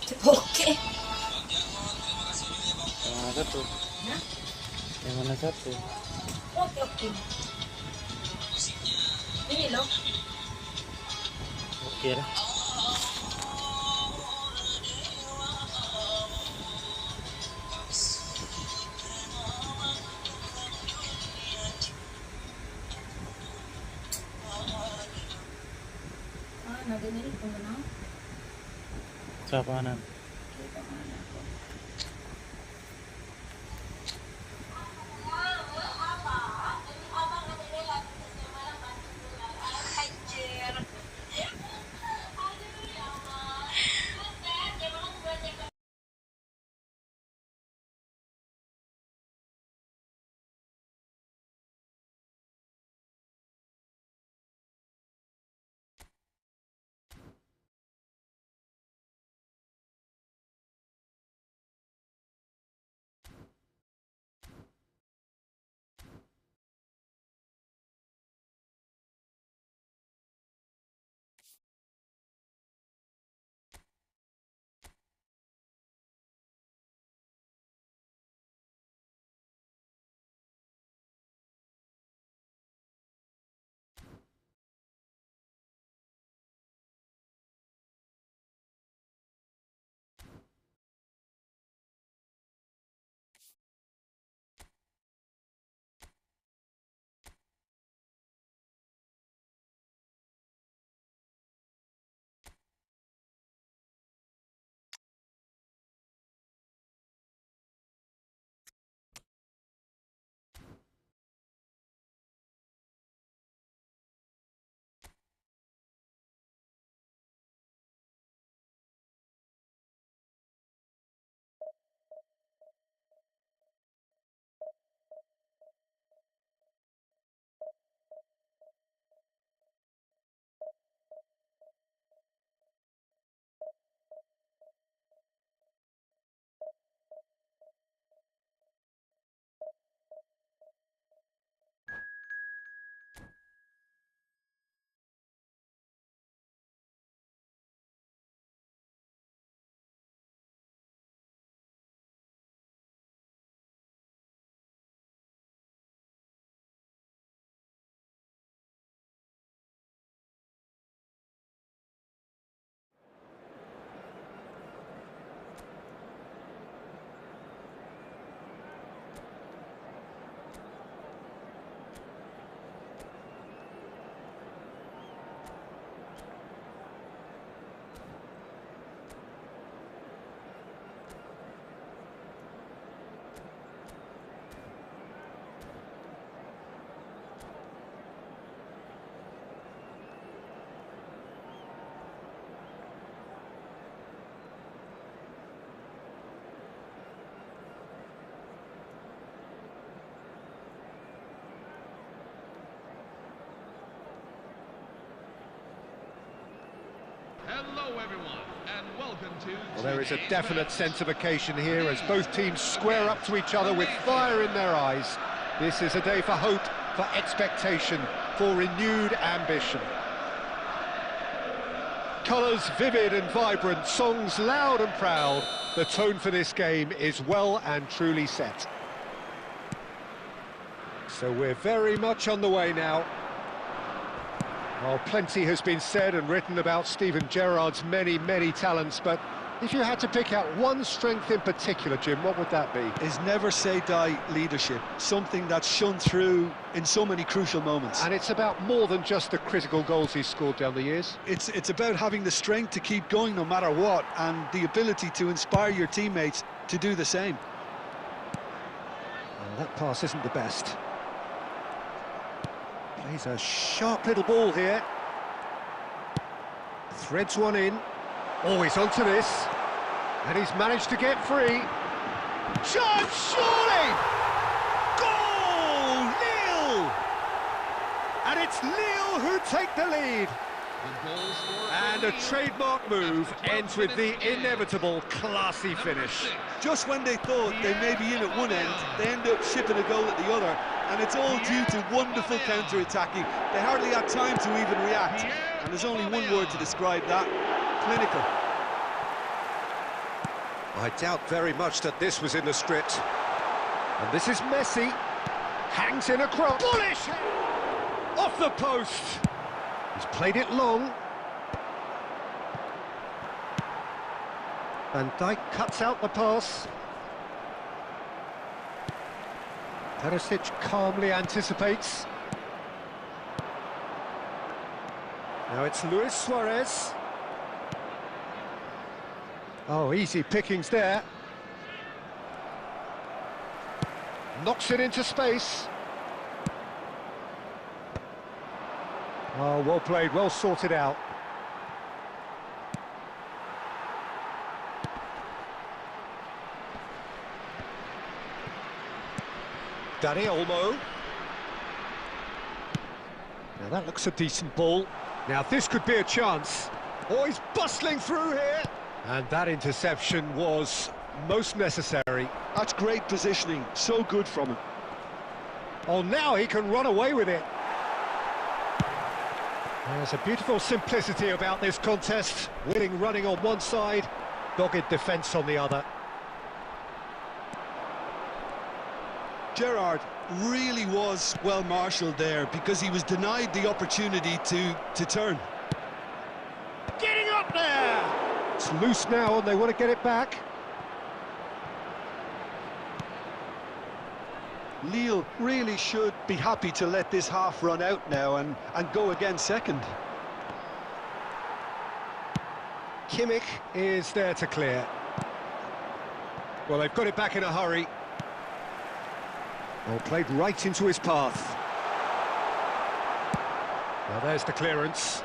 Oke. Yang mana satu? Nah, Yang mana satu? oke. Ini loh. Oke lah. Narinig ko na. Sa kanan. Hello everyone, and welcome to... Well, there is a definite sense of occasion here as both teams square up to each other with fire in their eyes. This is a day for hope, for expectation, for renewed ambition. Colours vivid and vibrant, songs loud and proud. The tone for this game is well and truly set. So we're very much on the way now. Well, plenty has been said and written about Steven Gerrard's many, many talents, but if you had to pick out one strength in particular, Jim, what would that be? His never-say-die leadership, something that's shone through in so many crucial moments. And it's about more than just the critical goals he's scored down the years. It's about having the strength to keep going no matter what, and the ability to inspire your teammates to do the same. Well, that pass isn't the best. Plays a sharp little ball here. Threads one in. Oh, he's onto this. And he's managed to get free. Chance, surely! Goal! Lille! And it's Lille who take the lead. And a trademark move ends with the inevitable classy finish. Just when they thought they may be in at one end, they end up shipping a goal at the other, and it's all due to wonderful counter-attacking. They hardly had time to even react, and there's only one word to describe that: clinical. I doubt very much that this was in the script. And this is Messi. Hangs in a cross. Bullish! Off the post. He's played it long. Van Dijk cuts out the pass. Perisic calmly anticipates. Now it's Luis Suarez. Oh, easy pickings there. Knocks it into space. Oh, well played, well sorted out. Dani Olmo. Now that looks a decent ball. Now this could be a chance. Oh, he's bustling through here. And that interception was most necessary. That's great positioning, so good from him. Oh, now he can run away with it. There's a beautiful simplicity about this contest. Winning running on one side, dogged defence on the other. Gerrard really was well marshalled there because he was denied the opportunity to turn. Getting up there! It's loose now and they want to get it back. Lille really should be happy to let this half run out now and go again second. Kimmich is there to clear. Well, they've got it back in a hurry. Well, played right into his path. Now there's the clearance.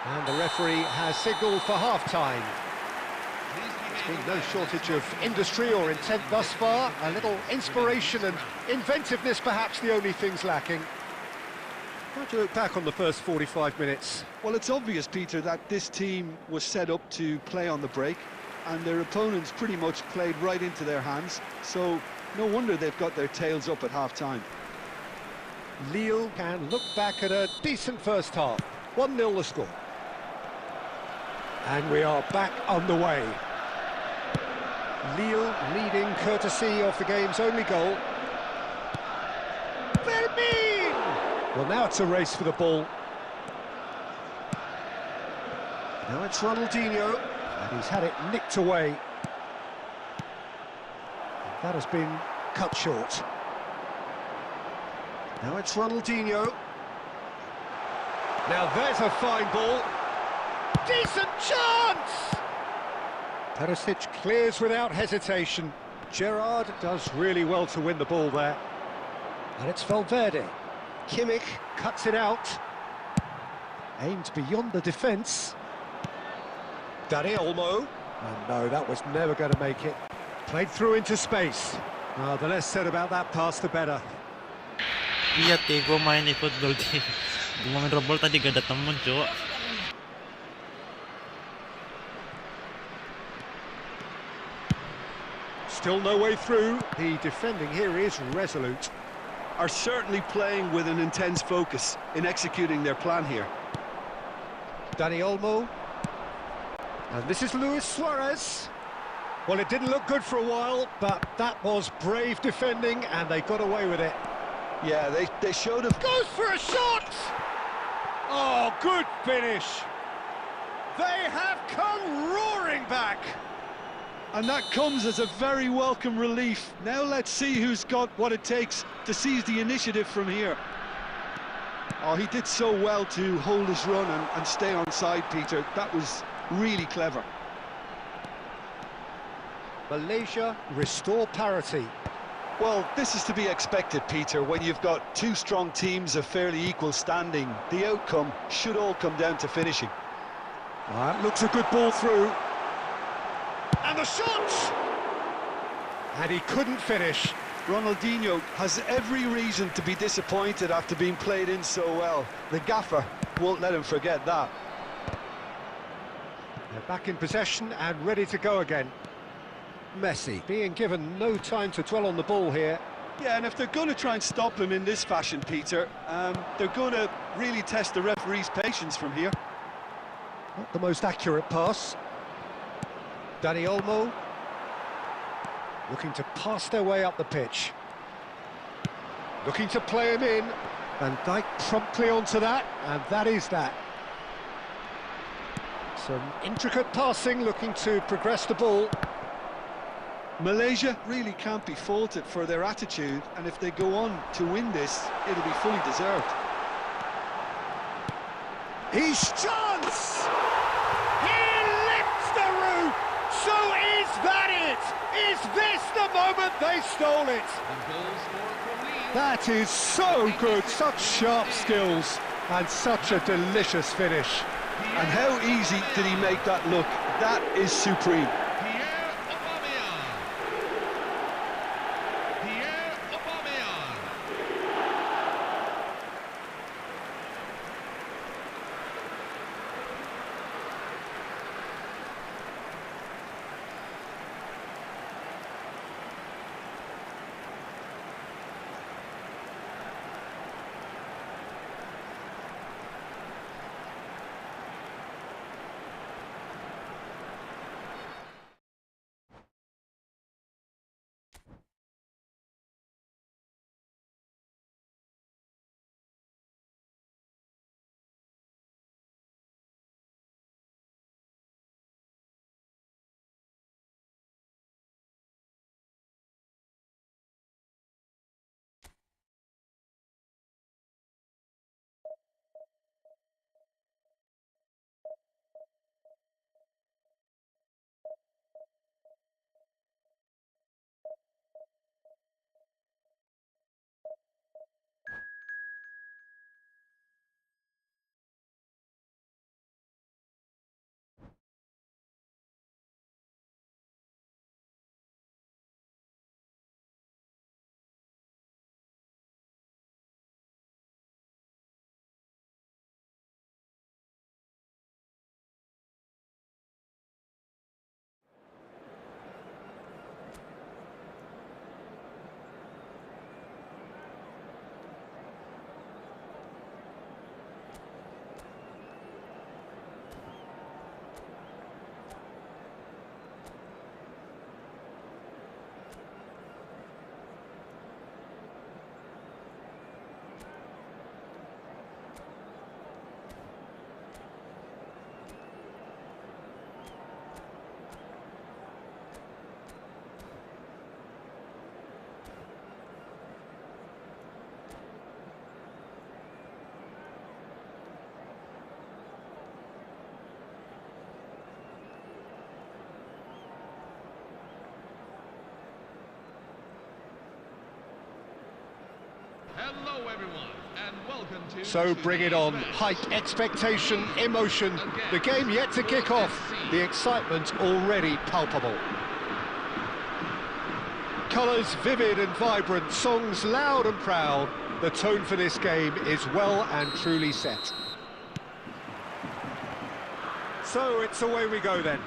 And the referee has signalled for half-time. There's been no shortage of industry or intent thus far. A little inspiration and inventiveness perhaps the only things lacking. How do you look back on the first 45 minutes? Well, it's obvious, Peter, that this team was set up to play on the break, and their opponents pretty much played right into their hands, so no wonder they've got their tails up at half-time. Lille can look back at a decent first half. 1-0 the score. And we are back underway. Lille leading courtesy of the game's only goal. Vermeer! Well, now it's a race for the ball. Now it's Ronaldinho, and he's had it nicked away. That has been cut short. Now it's Ronaldinho. Now there's a fine ball. Decent chance! Perisic clears without hesitation. Gerrard does really well to win the ball there. And it's Valverde. Kimmich cuts it out. Aimed beyond the defence. Dani Olmo. And no, that was never going to make it. Played through into space. The less said about that pass, the better. Iya, gue main eFootball game. Gue main robol tadi gak ada temen, cok. Still no way through. The defending here is resolute. Are certainly playing with an intense focus in executing their plan here. Dani Olmo. And this is Luis Suarez. Well, it didn't look good for a while, but that was brave defending, and they got away with it. Yeah, they showed him. Goes for a shot! Oh, good finish. They have come roaring back. And that comes as a very welcome relief. Now let's see who's got what it takes to seize the initiative from here. Oh, he did so well to hold his run and stay on side, Peter. That was really clever. Malaysia restore parity. Well, this is to be expected, Peter, when you've got two strong teams of fairly equal standing. The outcome should all come down to finishing. That looks a good ball through. And the shot! And he couldn't finish. Ronaldinho has every reason to be disappointed after being played in so well. The gaffer won't let him forget that. They're back in possession and ready to go again. Messi being given no time to dwell on the ball here. Yeah, and if they're going to try and stop him in this fashion, Peter, they're going to really test the referee's patience from here. Not the most accurate pass. Dani Olmo looking to pass their way up the pitch. Looking to play him in. Van Dijk promptly onto that, and that is that. Some intricate passing, looking to progress the ball. Malaysia really can't be faulted for their attitude, and if they go on to win this, it'll be fully deserved. His chance! He lifts the roof! So is that it? Is this the moment they stole it? The goal scorer for Leeds. That is so good, such sharp skills, and such a delicious finish. And how easy did he make that look? That is supreme. Pierre Aubameyang. Pierre Aubameyang. Hello everyone, and welcome to... So bring it on. Hype, expectation, emotion. The game yet to kick off. The excitement already palpable. Colours vivid and vibrant, songs loud and proud. The tone for this game is well and truly set. So it's away we go then.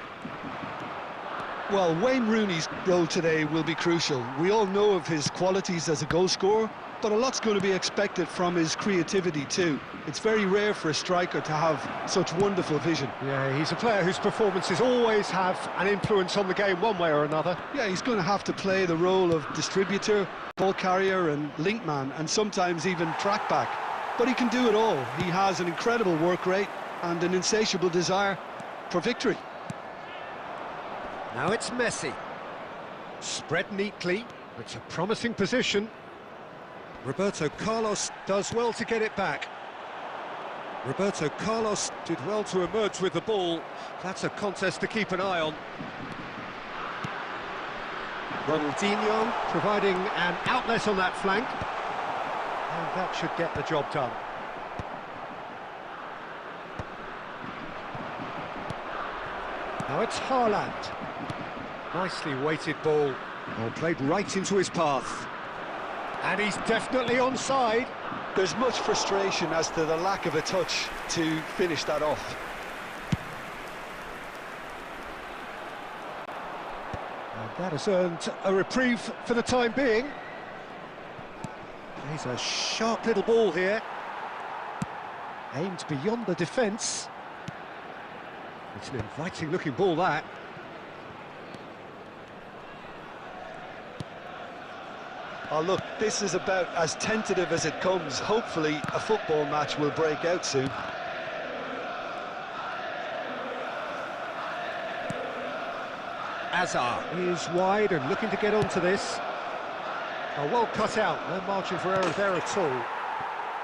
Well, Wayne Rooney's role today will be crucial. We all know of his qualities as a goal scorer, but a lot's going to be expected from his creativity too. It's very rare for a striker to have such wonderful vision. Yeah, he's a player whose performances always have an influence on the game one way or another. Yeah, he's going to have to play the role of distributor, ball carrier and link man, and sometimes even track back. But he can do it all. He has an incredible work rate and an insatiable desire for victory. Now it's Messi. Spread neatly. It's a promising position. Roberto Carlos does well to get it back. Roberto Carlos did well to emerge with the ball. That's a contest to keep an eye on. Ronaldinho providing an outlet on that flank. And that should get the job done. Now it's Haaland. Nicely weighted ball. Well, played right into his path. And he's definitely onside. There's much frustration as to the lack of a touch to finish that off. And that has earned a reprieve for the time being. He's a sharp little ball here. Aimed beyond the defence. It's an inviting looking ball, that. Oh, look, this is about as tentative as it comes. Hopefully, a football match will break out soon. Azar is wide and looking to get onto this. Oh, well cut out, no margin for error there at all.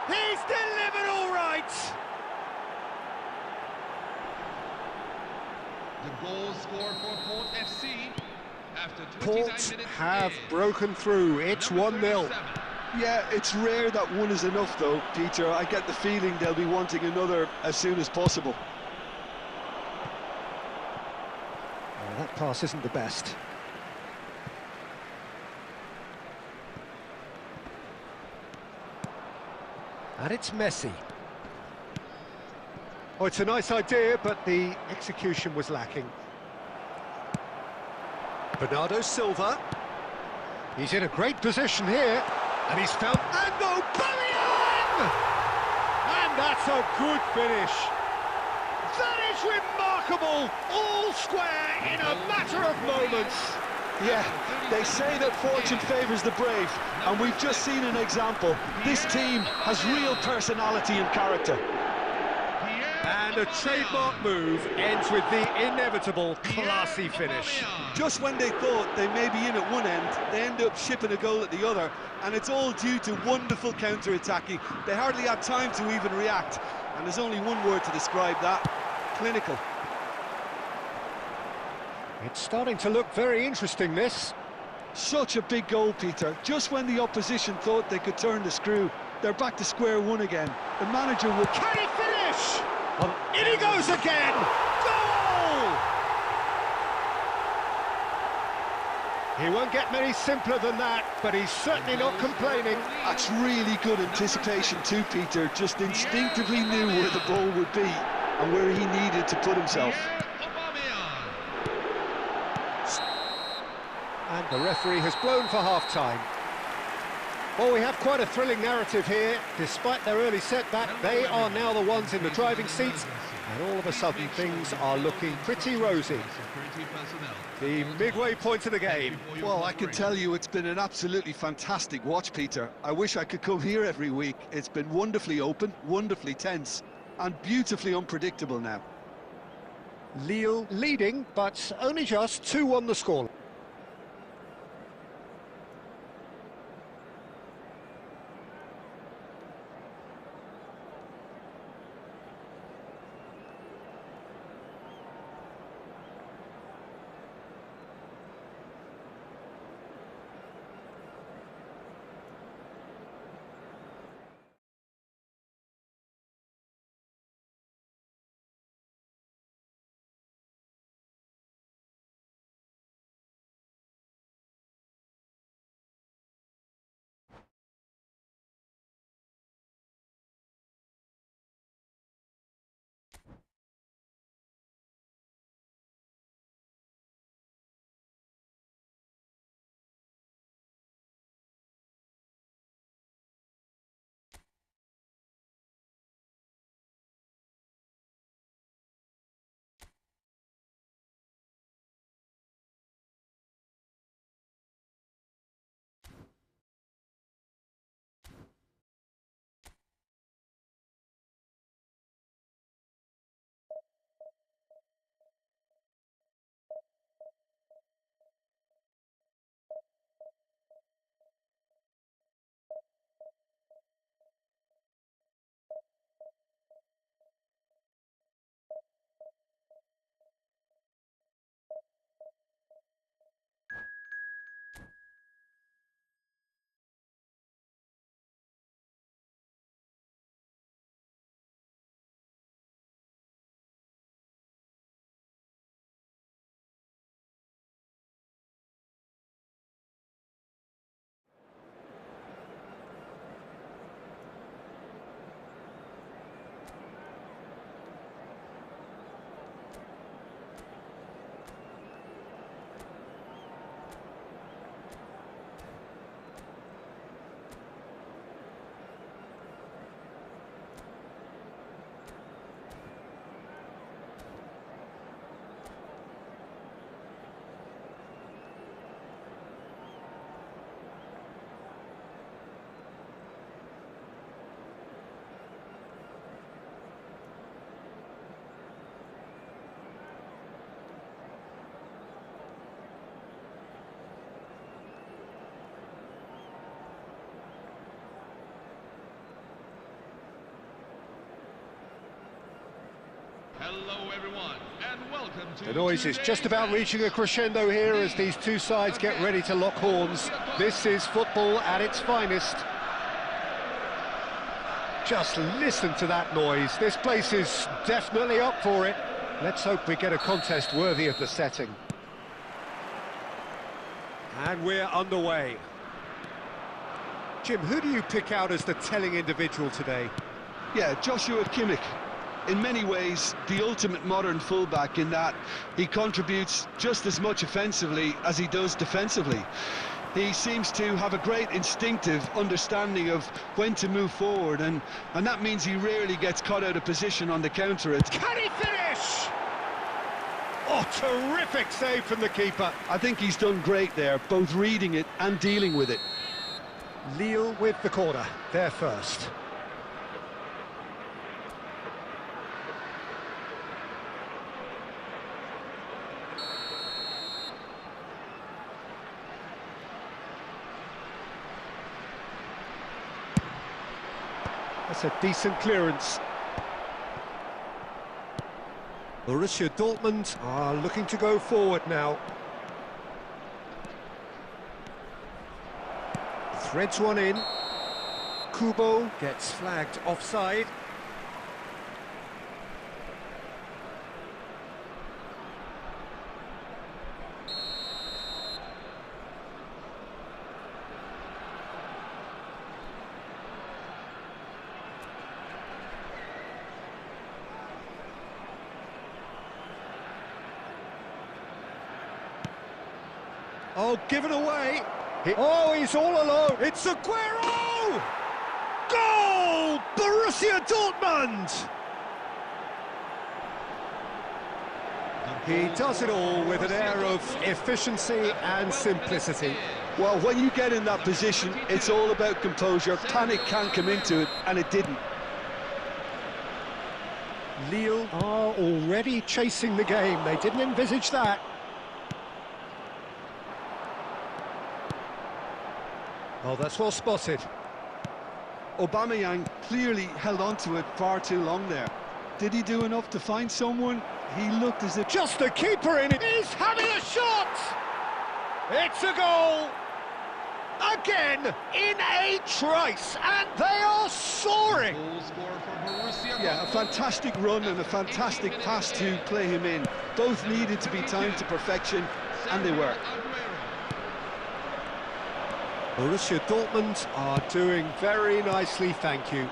He's delivered all right! The goal scored for Port FC after 29 Port minutes. have is broken through, it's number 1-0. 37. Yeah, it's rare that one is enough, though, Peter. I get the feeling they'll be wanting another as soon as possible. Oh, that pass isn't the best. And it's Messi. Oh, it's a nice idea, but the execution was lacking. Bernardo Silva. He's in a great position here, and he's found Ango Bellion! And that's a good finish. That is remarkable, all square in a matter of moments. Yeah, they say that fortune favours the brave, and we've just seen an example. This team has real personality and character. And a trademark move ends with the inevitable classy finish. Just when they thought they may be in at one end, they end up shipping a goal at the other, and it's all due to wonderful counter-attacking. They hardly had time to even react, and there's only one word to describe that: clinical. It's starting to look very interesting, this. Such a big goal, Peter. Just when the opposition thought they could turn the screw, they're back to square one again. The manager will... Can he finish? Well, in he goes again! Goal! He won't get many simpler than that, but he's certainly not complaining. That's really good anticipation too, Peter. Just instinctively knew where the ball would be and where he needed to put himself. And the referee has blown for half-time. Well, we have quite a thrilling narrative here. Despite their early setback, they are now the ones in the driving seats, and all of a sudden things are looking pretty rosy. The midway point of the game. Well, I can tell you it's been an absolutely fantastic watch, Peter. I wish I could come here every week. It's been wonderfully open, wonderfully tense, and beautifully unpredictable now. Lille leading, but only just 2-1 the score. Hello everyone, and welcome to The noise is just today's about match. reaching a crescendo here as these two sides get ready to lock horns. This is football at its finest. Just listen to that noise. This place is definitely up for it. Let's hope we get a contest worthy of the setting. And we're underway. Jim, who do you pick out as the telling individual today? Yeah, Joshua Kimmich. In many ways, the ultimate modern fullback in that he contributes just as much offensively as he does defensively. He seems to have a great instinctive understanding of when to move forward, and that means he rarely gets caught out of position on the counter. Can he finish? Oh, terrific save from the keeper. I think he's done great there, both reading it and dealing with it. Lille with the corner, they're first. That's a decent clearance. Borussia Dortmund are looking to go forward now. Threads one in. Kubo gets flagged offside. Oh, given away. Oh, he's all alone. It's Aguero! Goal! Borussia Dortmund! He does it all with an air of efficiency and simplicity. Well, when you get in that position, it's all about composure. Panic can't come into it, and it didn't. Lille are already chasing the game. They didn't envisage that. Oh, that's well spotted. Aubameyang clearly held on to it far too long there. Did he do enough to find someone? He looked as if... Just the keeper in it. He's having a shot! It's a goal! Again, in a trice, and they are soaring! Goal scorer for Borussia Yeah, a Dortmund. fantastic run and a fantastic pass to play him in. Both needed to be timed to perfection, and they were. Borussia Dortmund are doing very nicely, thank you.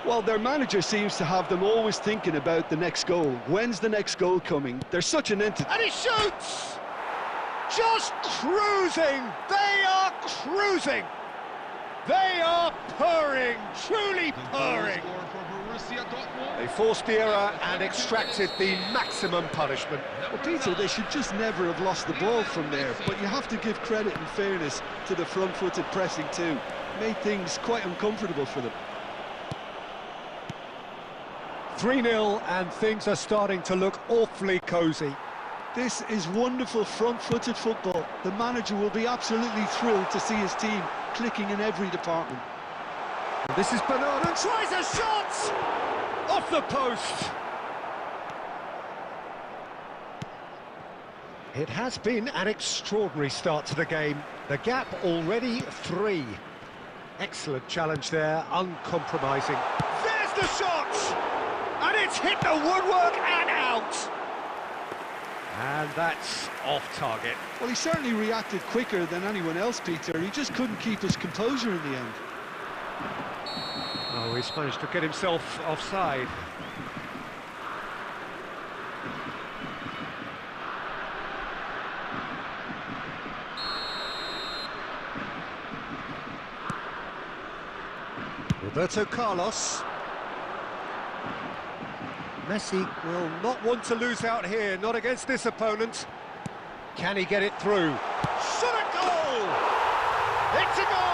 Well, their manager seems to have them always thinking about the next goal. When's the next goal coming? They're such an entity. And he shoots! Just cruising! They are cruising! They are purring, truly purring! Goal scorer for Borussia Dortmund. They forced the error and extracted the maximum punishment. Well, Peter, they should just never have lost the ball from there, but you have to give credit and fairness to the front-footed pressing too. Made things quite uncomfortable for them. 3-0 and things are starting to look awfully cosy. This is wonderful front-footed football. The manager will be absolutely thrilled to see his team clicking in every department. And this is Bernard and tries a shot! Off the post! It has been an extraordinary start to the game. The gap already 3. Excellent challenge there, uncompromising. There's the shot! And it's hit the woodwork and out! And that's off target. Well, he certainly reacted quicker than anyone else, Peter. He just couldn't keep his composure in the end. Oh, he's managed to get himself offside. Roberto Carlos. Messi will not want to lose out here, not against this opponent. Can he get it through? Shot a goal! It's a goal!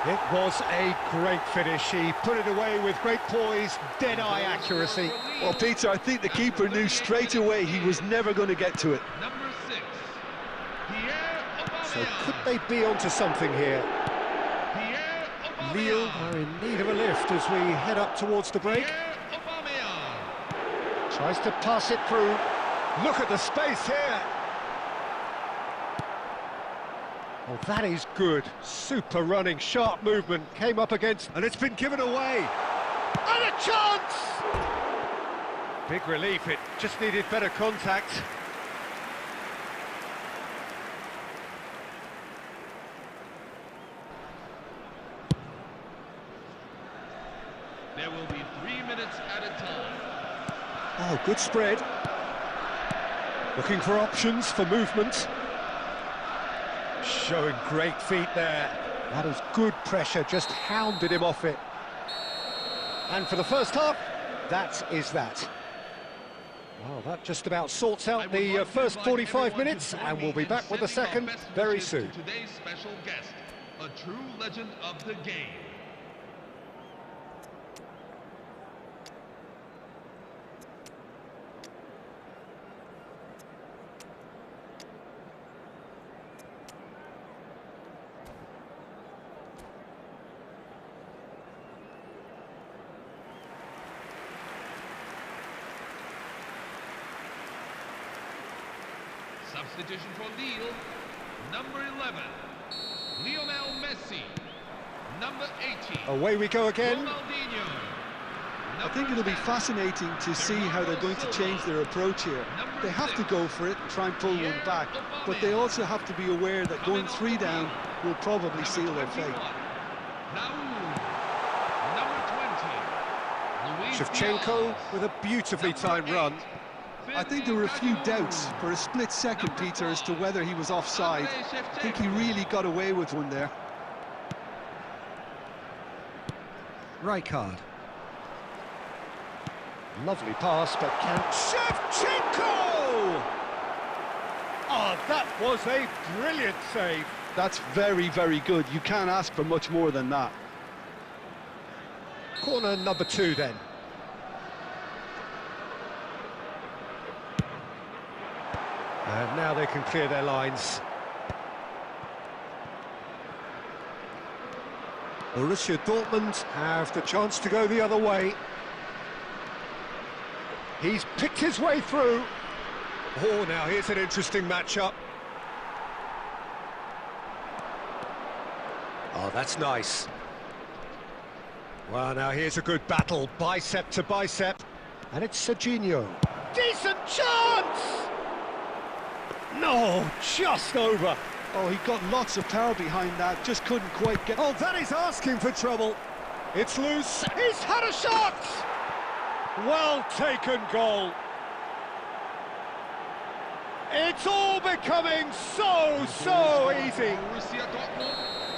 It was a great finish. He put it away with great poise, dead-eye accuracy. Well, Peter, I think the keeper knew straight away he was never going to get to it. Number 6, Pierre Aubameyang. So could they be onto something here? Pierre Aubameyang. Lille are in need of a lift as we head up towards the break. Pierre Aubameyang. Tries to pass it through. Look at the space here. Oh, that is good. Super running, sharp movement. Came up against, and it's been given away. And a chance! Big relief, it just needed better contact. There will be 3 minutes at a time. Oh, good spread. Looking for options for movement. Showing great feet there. That was good pressure, just hounded him off it. And for the first half, that is that. Well, that just about sorts out the first 45 minutes, and we'll be back with the second very soon. Today's special guest, a true legend of the game. Substitution for Lille, number 11, Lionel Messi, number 18. Away we go again. Ronaldinho. I think it'll be fascinating to see how they're going to change their approach here. They have to go for it and try and pull one back, but they also have to be aware that going 3 down will probably seal their fate. Shevchenko with a beautifully timed run. I think there were a few doubts for a split second, Peter, as to whether he was offside. I think he really got away with one there. Rijkaard. Lovely pass, but can... Shevchenko! Oh, that was a brilliant save. That's very, very good. You can't ask for much more than that. Corner number 2 then. And now they can clear their lines. Borussia Dortmund have the chance to go the other way. He's picked his way through. Oh, now here's an interesting matchup. Oh, that's nice. Well, now here's a good battle, bicep to bicep. And it's Serginho. Decent chance! No, just over. Oh, he got lots of power behind that, just couldn't quite get... Oh, that is asking for trouble. It's loose. He's had a shot! Well taken goal. It's all becoming so easy.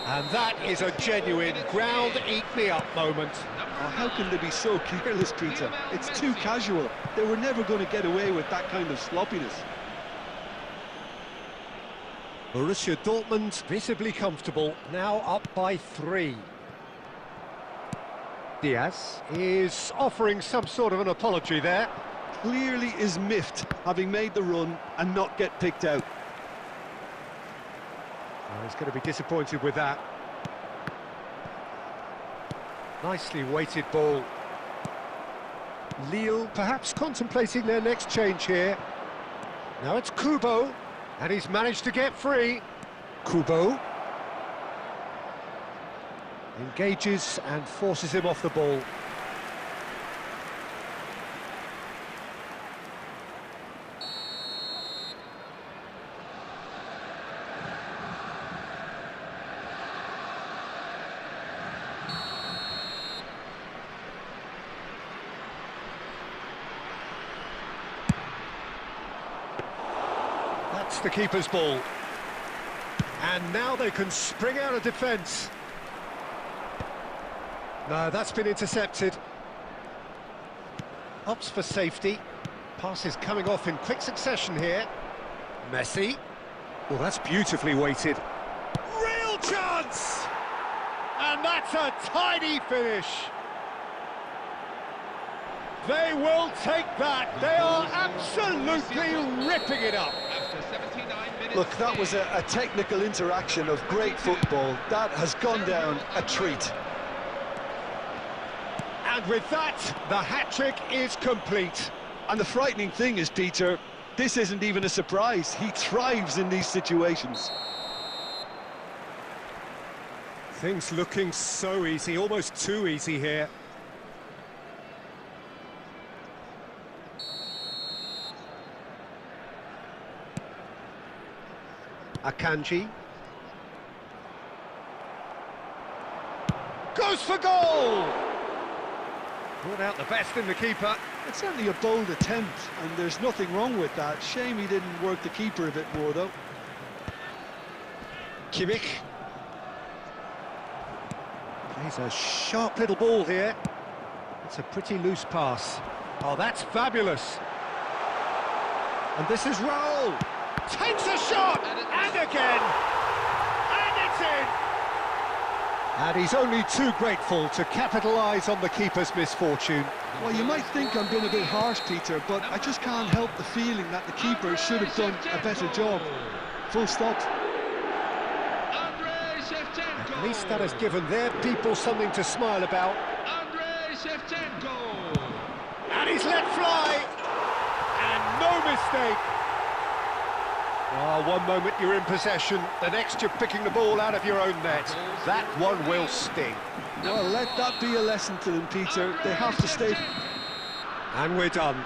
And that is a genuine ground-eat-me-up moment. Oh, how can they be so careless, Peter? It's too casual. They were never going to get away with that kind of sloppiness. Borussia Dortmund visibly comfortable, now up by 3. Diaz is offering some sort of an apology there. Clearly is miffed, having made the run and not get picked out. Oh, he's going to be disappointed with that. Nicely weighted ball. Lille perhaps contemplating their next change here. Now it's Kubo. And he's managed to get free. Kubo engages and forces him off the ball. That's the keeper's ball. And now they can spring out of defence. No, that's been intercepted. Opts for safety. Passes coming off in quick succession here. Messi. Well, that's beautifully weighted. Real chance! And that's a tidy finish. They will take that. They are absolutely ripping it up. Look, that was a technical interaction of great football. That has gone down a treat. And with that, the hat-trick is complete. And the frightening thing is, Peter, this isn't even a surprise. He thrives in these situations. Things looking so easy, almost too easy here. Akanji. Goes for goal! Brought out the best in the keeper. It's certainly a bold attempt, and there's nothing wrong with that. Shame he didn't work the keeper a bit more, though. Kimmich. Plays a sharp little ball here. It's a pretty loose pass. Oh, that's fabulous. And this is Raul. Takes a shot! And again! And it's in! And he's only too grateful to capitalise on the keeper's misfortune. Well, you might think I'm being a bit harsh, Peter, but I just can't help the feeling that the keeper should have done a better job. Full stop. At least that has given their people something to smile about. And he's let fly! And no mistake! Oh, one moment you're in possession, the next you're picking the ball out of your own net. That one will sting. Well, let that be a lesson to them, Peter. They have to stay. And we're done.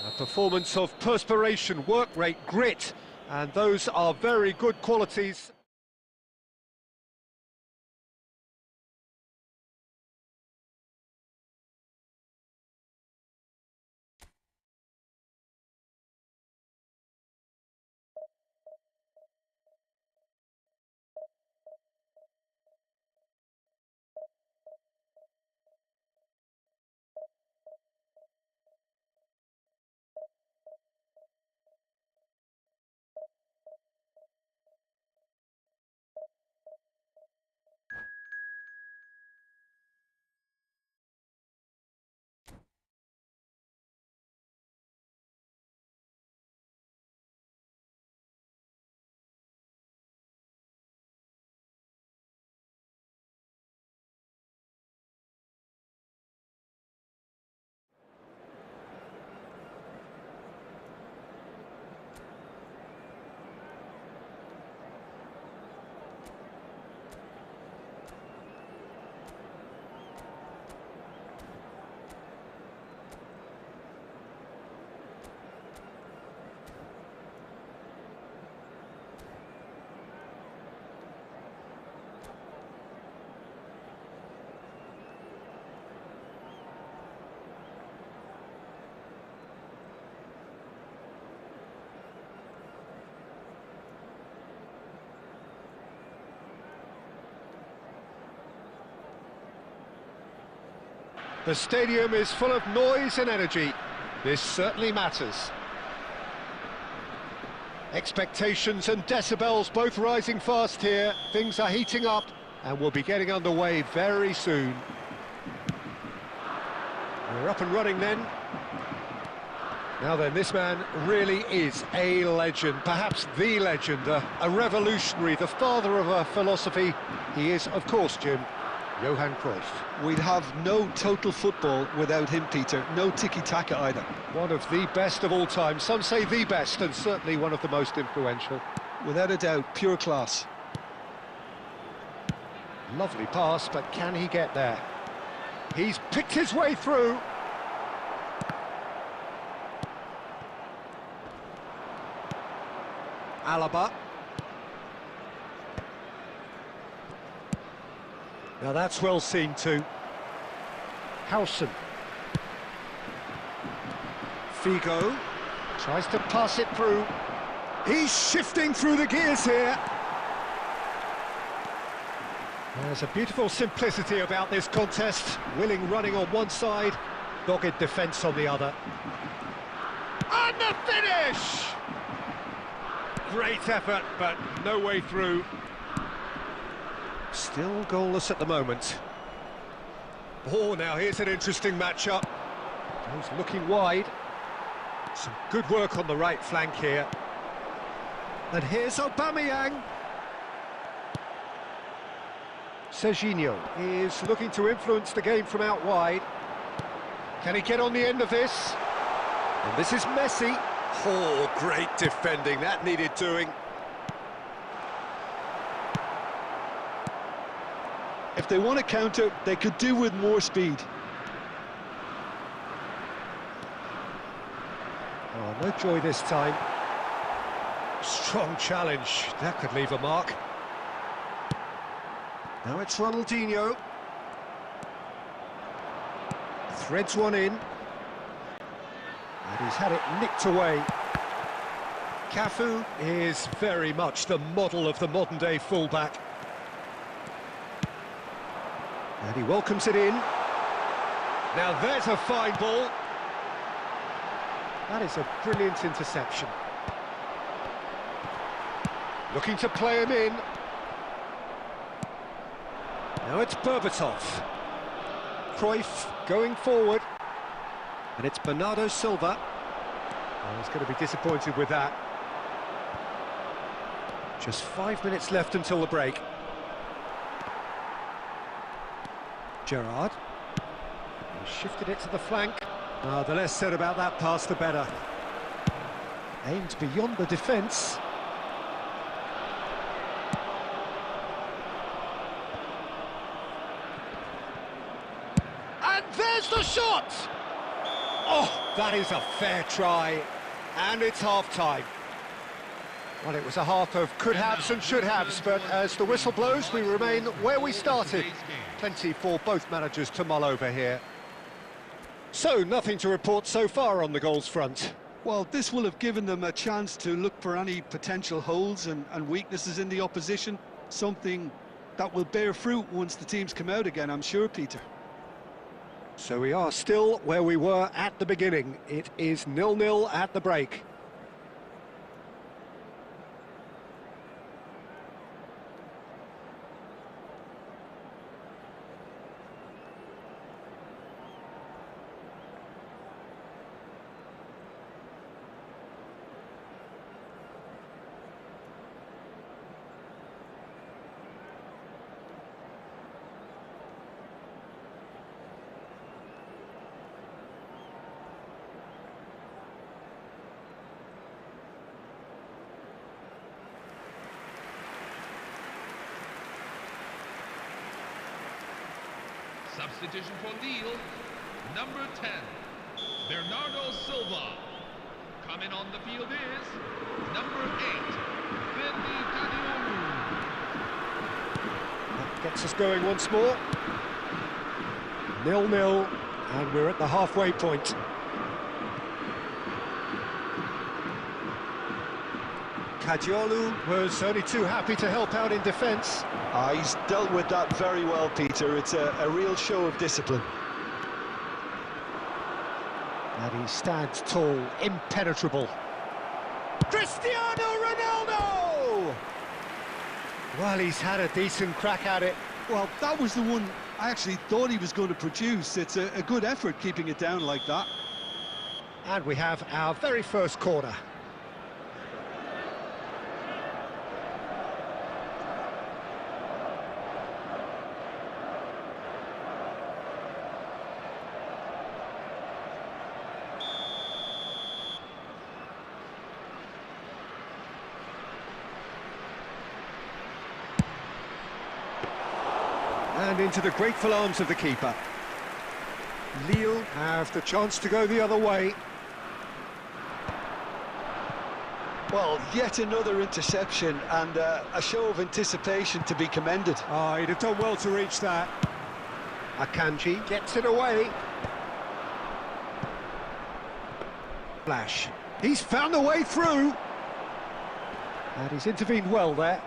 A performance of perspiration, work rate, grit, and those are very good qualities. The stadium is full of noise and energy. This certainly matters. Expectations and decibels both rising fast here. Things are heating up and we'll be getting underway very soon. We're up and running then. Now then, this man really is a legend, perhaps the legend, a revolutionary, the father of a philosophy. He is, of course, Jim, Johan Cruyff. We'd have no total football without him, Peter. No tiki-taka either. One of the best of all time. Some say the best, and certainly one of the most influential. Without a doubt, pure class. Lovely pass, but can he get there? He's picked his way through. Alaba. Now that's well seen too. Howson. Figo tries to pass it through. He's shifting through the gears here. There's a beautiful simplicity about this contest. Willing running on one side, dogged defence on the other. And the finish! Great effort, but no way through. Still goalless at the moment. Oh, now here's an interesting matchup. He's looking wide. Some good work on the right flank here. And here's Aubameyang. Serginho is looking to influence the game from out wide. Can he get on the end of this? And this is Messi. Oh, great defending, that needed doing. If they want to counter, they could do with more speed. Oh, no joy this time. Strong challenge, that could leave a mark. Now it's Ronaldinho. Threads one in. And he's had it nicked away. Cafu is very much the model of the modern-day fullback. And he welcomes it in. Now there's a fine ball. That is a brilliant interception. Looking to play him in. Now it's Berbatov. Cruyff going forward. And it's Bernardo Silva. Oh, he's going to be disappointed with that. Just 5 minutes left until the break. Gerrard. He shifted it to the flank. The less said about that pass, the better. Aimed beyond the defence. And there's the shot! Oh, that is a fair try. And it's half-time. Well, it was a half of could-haves and should-haves, but as the whistle blows, we remain where we started. Plenty for both managers to mull over here. So, nothing to report so far on the goals front. Well, this will have given them a chance to look for any potential holes and weaknesses in the opposition, something that will bear fruit once the teams come out again, I'm sure, Peter. So we are still where we were at the beginning. It is 0-0 at the break. Substitution for Lille, number 10, Bernardo Silva. Coming on the field is number 8, Benny. That gets us going once more. 0-0, and we're at the halfway point. Cadiolu was only too happy to help out in defence. He's dealt with that very well, Peter. It's a real show of discipline. And he stands tall, impenetrable. Cristiano Ronaldo! Well, he's had a decent crack at it. Well, that was the one I actually thought he was going to produce. It's a good effort keeping it down like that. And we have our very first corner. And into the grateful arms of the keeper. Lille have the chance to go the other way. Well, yet another interception and a show of anticipation to be commended. Oh, he'd have done well to reach that. Akanji gets it away. Flash. He's found a way through. And he's intervened well there.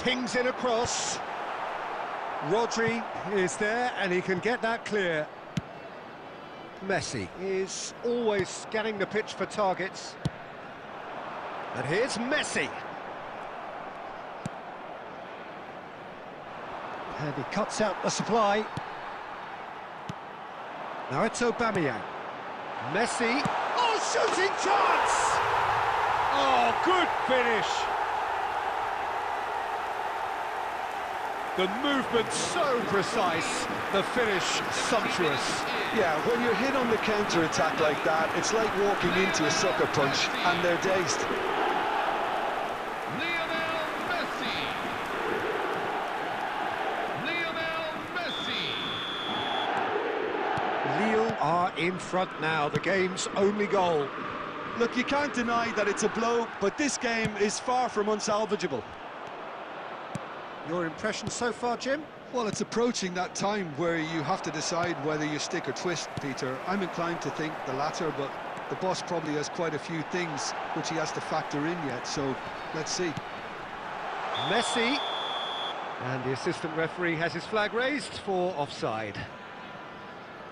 Pings in across. Rodri is there and he can get that clear. Messi is always scanning the pitch for targets. And here's Messi. And he cuts out the supply. Now it's Aubameyang. Messi. Oh, shooting chance! Oh, good finish. The movement so precise, the finish sumptuous. Yeah, when you're hit on the counter-attack like that, it's like walking into a sucker punch, and they're dazed. Lionel Messi. Lionel Messi. Lille are in front now, the game's only goal. Look, you can't deny that it's a blow, but this game is far from unsalvageable. Your impression so far, Jim? Well, it's approaching that time where you have to decide whether you stick or twist, Peter. I'm inclined to think the latter, but the boss probably has quite a few things which he has to factor in yet, so let's see. Messi. And the assistant referee has his flag raised for offside.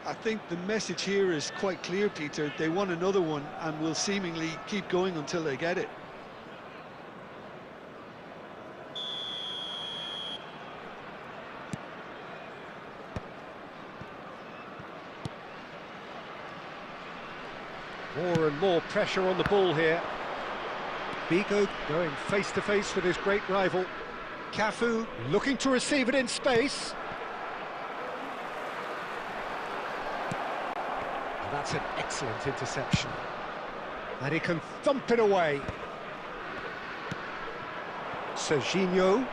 I think the message here is quite clear, Peter. They want another one and will seemingly keep going until they get it. More and more pressure on the ball here. Bigo going face-to-face with his great rival. Cafu looking to receive it in space. And that's an excellent interception. And he can thump it away. Serginho.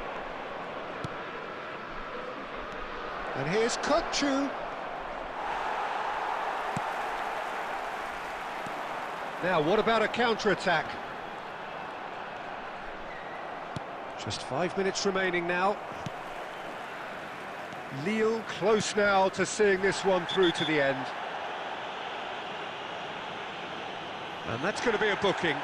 And here's Kotchu. Now, what about a counter-attack? Just 5 minutes remaining now. Lille close now to seeing this one through to the end. And that's going to be a booking.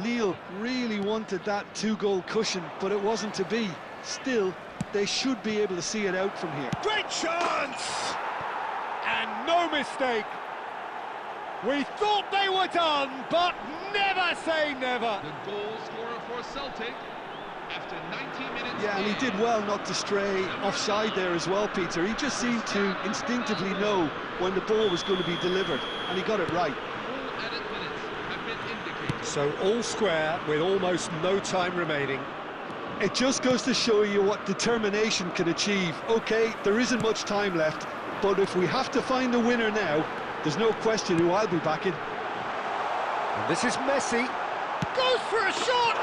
Lille really wanted that two-goal cushion, but it wasn't to be. Still, they should be able to see it out from here. Great chance! And no mistake. We thought they were done, but never say never. The goal scorer for Celtic after 90 minutes. Yeah, and he did well not to stray offside there as well, Peter. He just seemed to instinctively know when the ball was going to be delivered, and he got it right. Full added minutes have been indicated. So all square with almost no time remaining. It just goes to show you what determination can achieve. OK, there isn't much time left, but if we have to find a winner now, there's no question who I'll be backing. And this is Messi. Goes for a shot!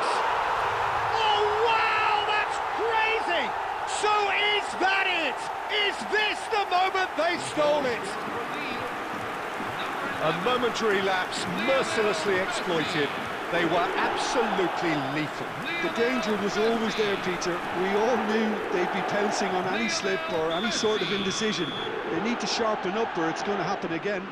Oh, wow, that's crazy! So is that it? Is this the moment they stole it? A momentary lapse mercilessly exploited. They were absolutely lethal. The danger was always there, Peter. We all knew they'd be pouncing on any slip or any sort of indecision. They need to sharpen up or it's going to happen again.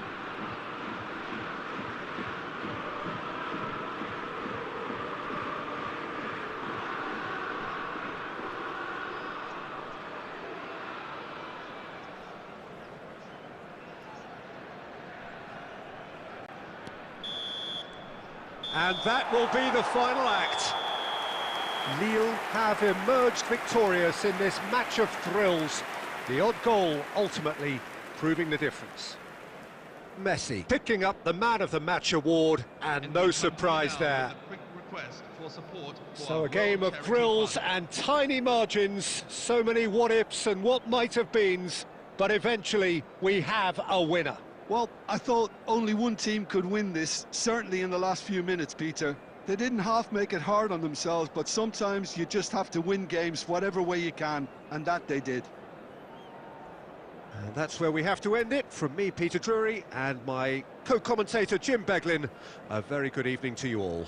And that will be the final act. Lille have emerged victorious in this match of thrills. The odd goal ultimately proving the difference. Messi picking up the Man of the Match award, and no surprise there. So a game of thrills and tiny margins, so many what-ifs and what might-have-beens, but eventually we have a winner. Well, I thought only one team could win this, certainly in the last few minutes, Peter. They didn't half make it hard on themselves, but sometimes you just have to win games whatever way you can, and that they did. And that's where we have to end it. From me, Peter Drury, and my co-commentator, Jim Beglin, a very good evening to you all.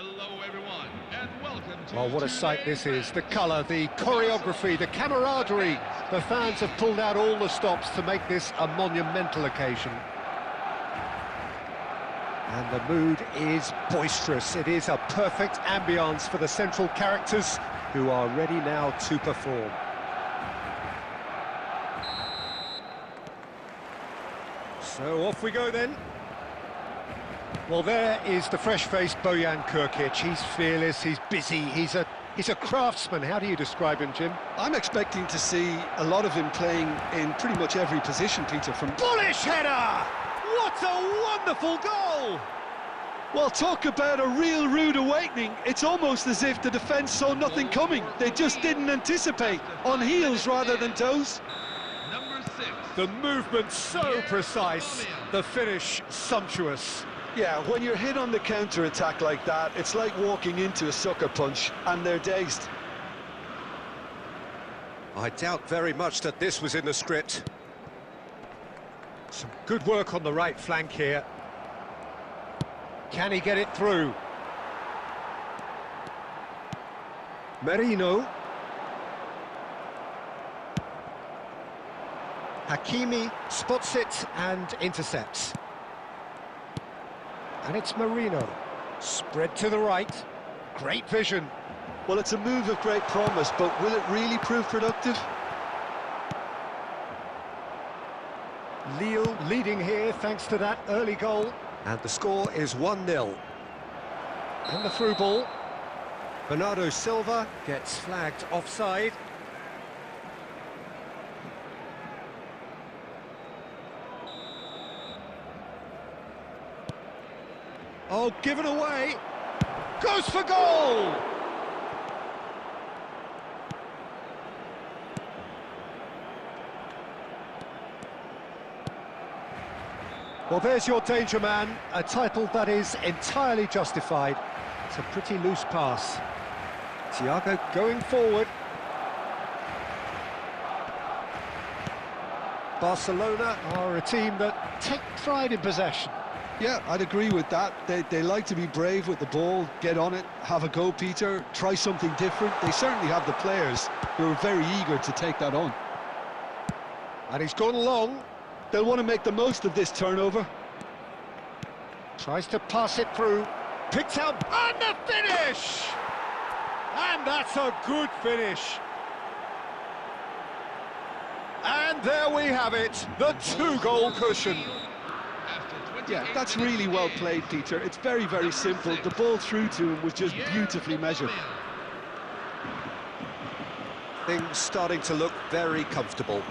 Hello, everyone, and welcome to Oh, what a sight this today's is. The match. colour, the choreography, the camaraderie. The fans have pulled out all the stops to make this a monumental occasion. And the mood is boisterous. It is a perfect ambience for the central characters who are ready now to perform. So off we go then. Well, there is the fresh-faced Bojan Kirkic. He's fearless, he's busy, he's a craftsman. How do you describe him, Jim? I'm expecting to see a lot of him playing in pretty much every position, Peter, from... Bullish header! What a wonderful goal! Well, talk about a real rude awakening. It's almost as if the defence saw nothing coming. They just didn't anticipate. On heels rather than toes. Number 6. The movement so precise, the finish sumptuous. Yeah, when you're hit on the counter-attack like that, it's like walking into a sucker punch, and they're dazed. I doubt very much that this was in the script. Some good work on the right flank here. Can he get it through? Merino. Hakimi spots it and intercepts. And it's Merino. Spread to the right. Great vision. Well, it's a move of great promise, but will it really prove productive? Lille leading here thanks to that early goal. And the score is 1-0. And the through ball. Bernardo Silva gets flagged offside. Oh, given away. Goes for goal! Well, there's your danger man, a title that is entirely justified. It's a pretty loose pass. Thiago going forward. Barcelona are a team that take pride in possession. Yeah, I'd agree with that. They like to be brave with the ball, get on it, have a go, Peter, try something different. They certainly have the players who are very eager to take that on. And he's gone long. They'll want to make the most of this turnover. Tries to pass it through. Picks out, and the finish! And that's a good finish. And there we have it, the two-goal cushion. Yeah, that's really well played, Peter. It's very, very simple. The ball through to him was just beautifully measured. Things starting to look very comfortable.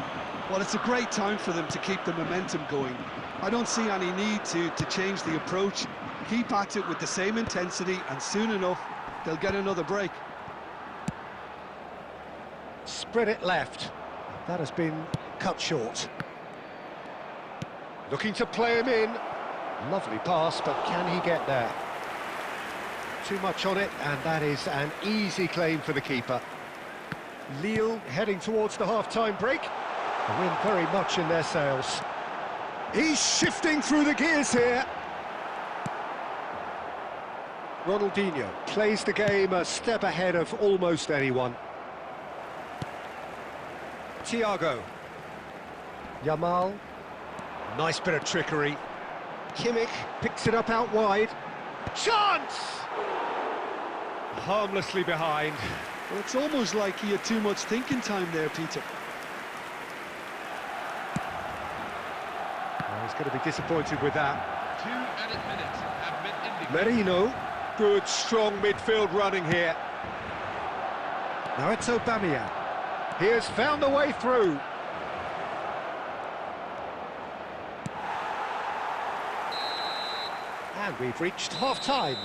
Well, it's a great time for them to keep the momentum going. I don't see any need to change the approach. Keep at it with the same intensity, and soon enough, they'll get another break. Spread it left. That has been cut short. Looking to play him in. Lovely pass, but can he get there? Too much on it, and that is an easy claim for the keeper. Lille heading towards the half-time break. The wind very much in their sails. He's shifting through the gears here. Ronaldinho plays the game a step ahead of almost anyone. Thiago. Yamal. Nice bit of trickery. Kimmich picks it up out wide. Chance! Harmlessly behind. Well, it's almost like he had too much thinking time there, Peter. Oh, he's going to be disappointed with that. 2 added minutes have been indicated. Merino. Good, strong midfield running here. Now it's Aubameyang. He has found a way through. And we've reached half-time.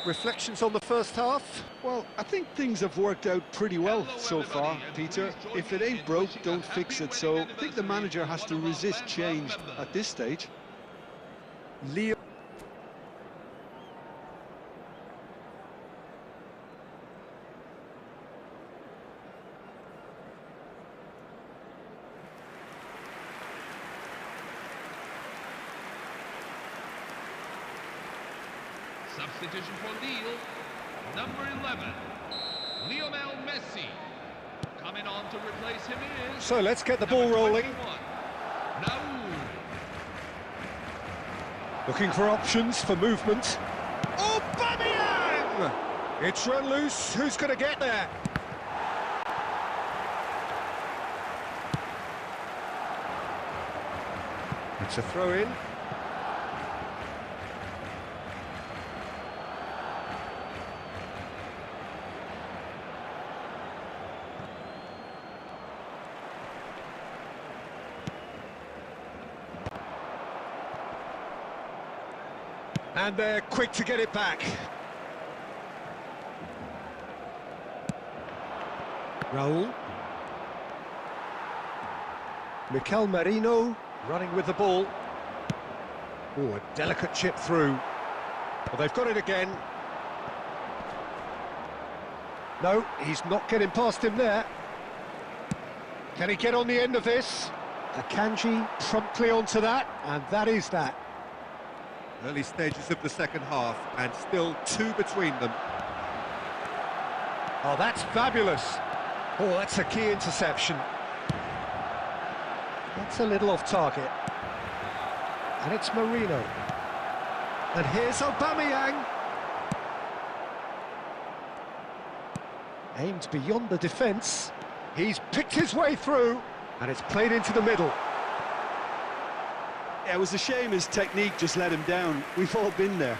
Reflections on the first half? Well, I think things have worked out pretty well so far, Peter. If it ain't broke, don't fix it. So I think the manager has to resist change at this stage. Leo. Substitution for Lille, number 11, Lionel Messi. Coming on to replace him is... So let's get the ball rolling. Now, Looking for options for movement. Oh, Aubameyang! It's run loose. Who's going to get there? It's a throw-in. And they're quick to get it back. Raul. Mikel Merino running with the ball. Oh, a delicate chip through. Well, they've got it again. No, he's not getting past him there. Can he get on the end of this? Akanji promptly onto that, and that is that. Early stages of the second half, and still 2 between them. Oh, that's fabulous. Oh, that's a key interception. That's a little off target. And it's Merino. And here's Aubameyang. Aimed beyond the defence. He's picked his way through, and it's played into the middle. Yeah, it was a shame his technique just let him down. We've all been there.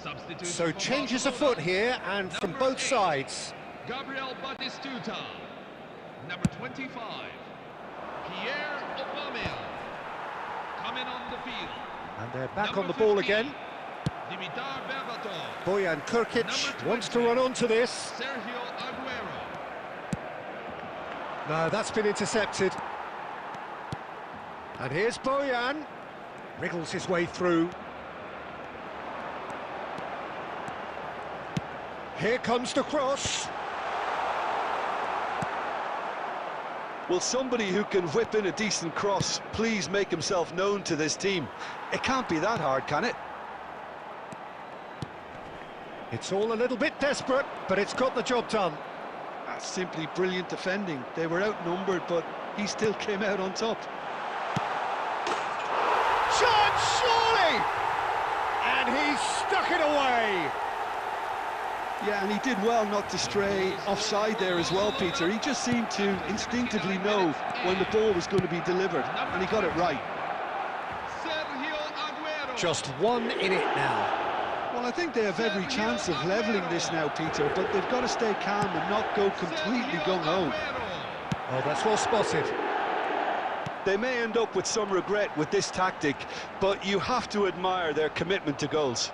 substitution So for changes Barcelona, afoot here, and from number both 8, sides. Gabriel Batistuta. Number 25, Pierre Aubameyang. Coming on the field. And they're back Number on the ball 15, again. Dimitar Berbatov. Bojan Krkic Number wants to 20, run onto this. Sergio Aguero. No, that's been intercepted. And here's Bojan. Wriggles his way through. Here comes the cross. Will somebody who can whip in a decent cross please make himself known to this team? It can't be that hard, can it? It's all a little bit desperate, but it's got the job done. That's simply brilliant defending. They were outnumbered, but he still came out on top. Chance, surely! And he's stuck it away. Yeah, and he did well not to stray offside there as well, Peter. He just seemed to instinctively know when the ball was going to be delivered, and he got it right. Sergio Aguero. Just one in it now. Well, I think they have every chance of levelling this now, Peter, but they've got to stay calm and not go completely gung-ho. Oh, that's well spotted. They may end up with some regret with this tactic, but you have to admire their commitment to goals.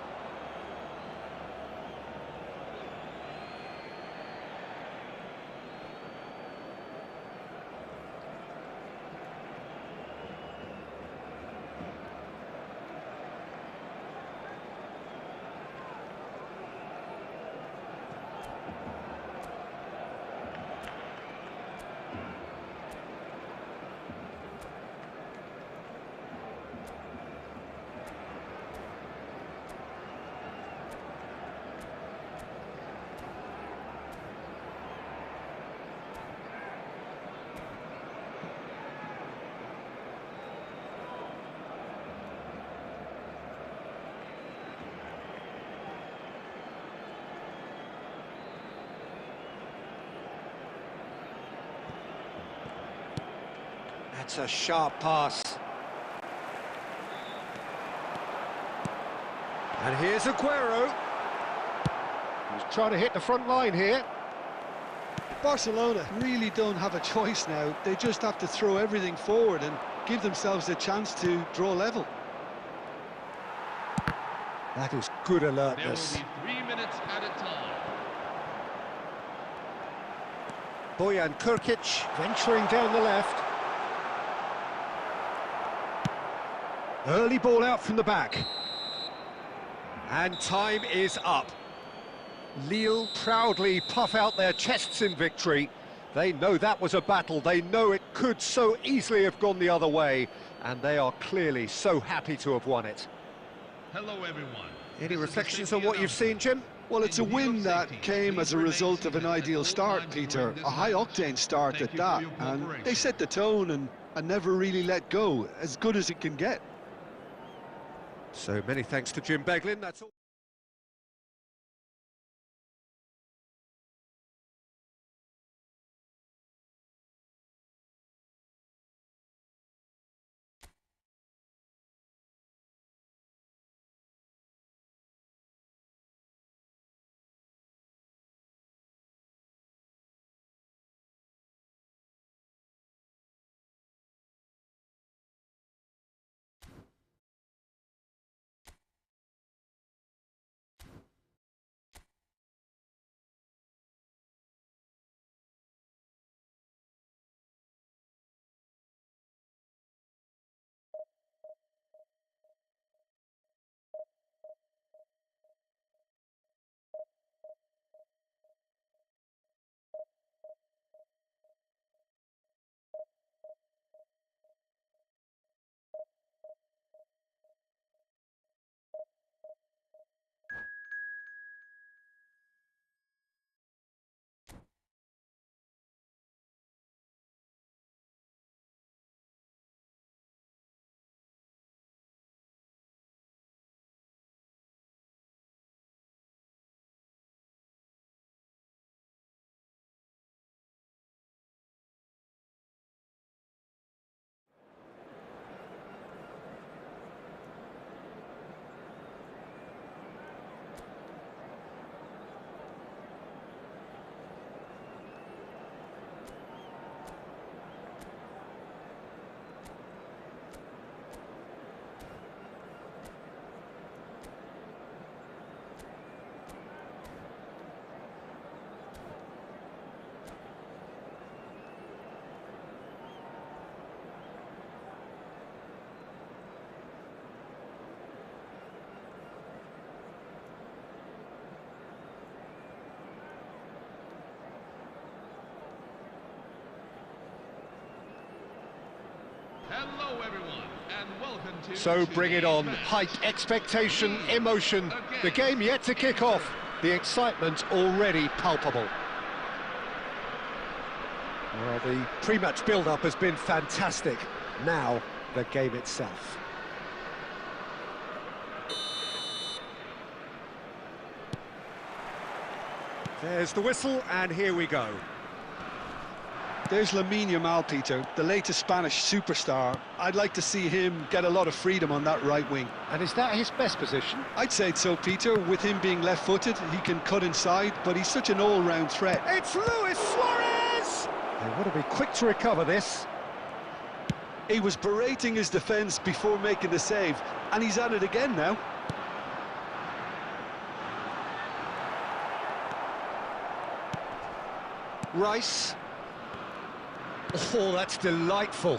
That's a sharp pass. And here's Aguero. He's trying to hit the front line here. Barcelona really don't have a choice now. They just have to throw everything forward and give themselves a chance to draw level. That is good There will alertness. be 3 minutes at a time. Bojan Krkic venturing down the left. Early ball out from the back. And time is up. Lille proudly puff out their chests in victory. They know that was a battle. They know it could so easily have gone the other way. And they are clearly so happy to have won it. Hello, everyone. Any This is the reflections safety on what you've seen, Jim? Well, it's a win that came as a result of an ideal start, Peter. A high-octane start at that. And they set the tone and never really let go, as good as it can get. So many thanks to Jim Beglin. That's all. Hello, everyone, and welcome to... So bring it on. today's match. Height, expectation, emotion. The game yet to kick off. The excitement already palpable. Well, the pre-match build-up has been fantastic. Now, the game itself. There's the whistle, and here we go. There's Lamine Yamal, Peter, the latest Spanish superstar. I'd like to see him get a lot of freedom on that right wing. And is that his best position? I'd say so, Peter. With him being left-footed, he can cut inside, but he's such an all-round threat. It's Luis Suarez! They want to be quick to recover this. He was berating his defence before making the save, and he's at it again now. Rice. Oh, that's delightful.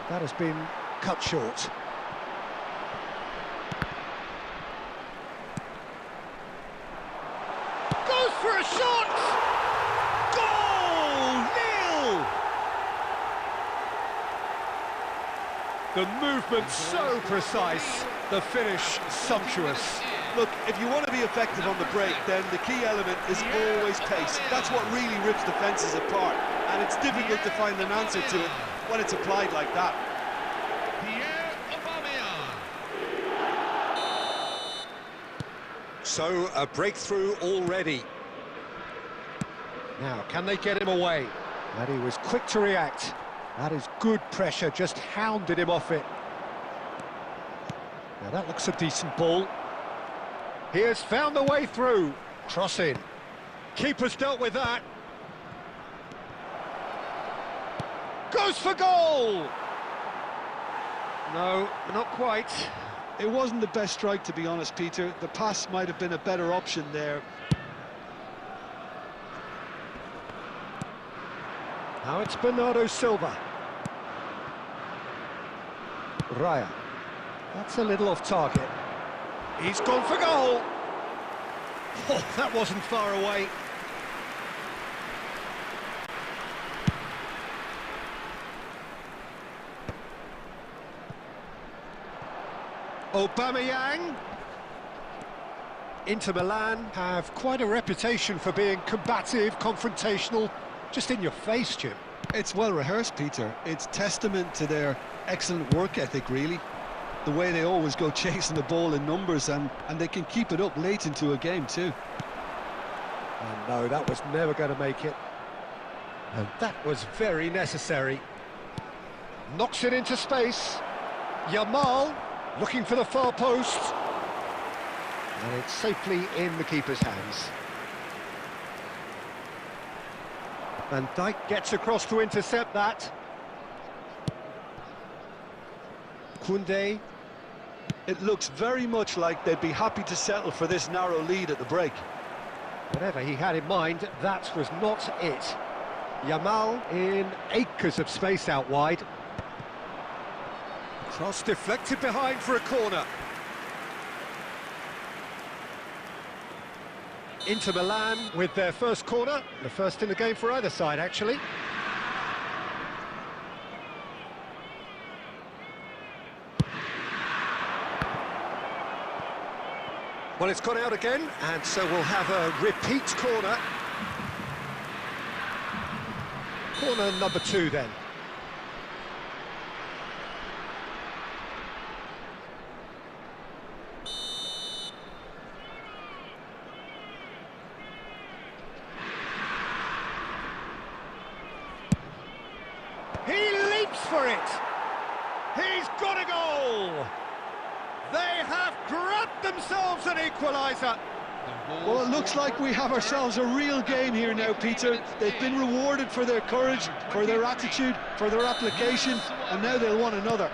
That has been cut short. Goes for a shot! Goal! Nil! The movement so precise, the finish sumptuous. Look, if you want to be effective on the break, then the key element is always pace. That's what really rips defences apart, and it's difficult to find an answer to it when it's applied like that. So, a breakthrough already. Now, can they get him away? And he was quick to react. That is good pressure, just hounded him off it. That looks a decent ball. He has found the way through. Cross in. Keeper's dealt with that. Goes for goal! No, not quite. It wasn't the best strike, to be honest, Peter. The pass might have been a better option there. Now it's Bernardo Silva. Raya. That's a little off target. He's gone for goal! Oh, that wasn't far away. Aubameyang. Inter Milan have quite a reputation for being combative, confrontational, just in your face, Jim. It's well rehearsed, Peter. It's testament to their excellent work ethic, really. The way they always go chasing the ball in numbers, and they can keep it up late into a game too. And no, that was never going to make it. And that was very necessary. Knocks it into space. Yamal looking for the far post. And it's safely in the keeper's hands. Van Dijk gets across to intercept that. Koundé. It looks very much like they'd be happy to settle for this narrow lead at the break. Whatever he had in mind, that was not it. Yamal in acres of space out wide. Cross deflected behind for a corner. Inter Milan with their first corner, the first in the game for either side, actually. Well, it's gone out again, and so we'll have a repeat corner. Corner number 2 then. He leaps for it! He's got a goal! They have grabbed themselves an equaliser! Well, it looks like we have ourselves a real game here now, Peter. They've been rewarded for their courage, for their attitude, for their application, and now they'll want another.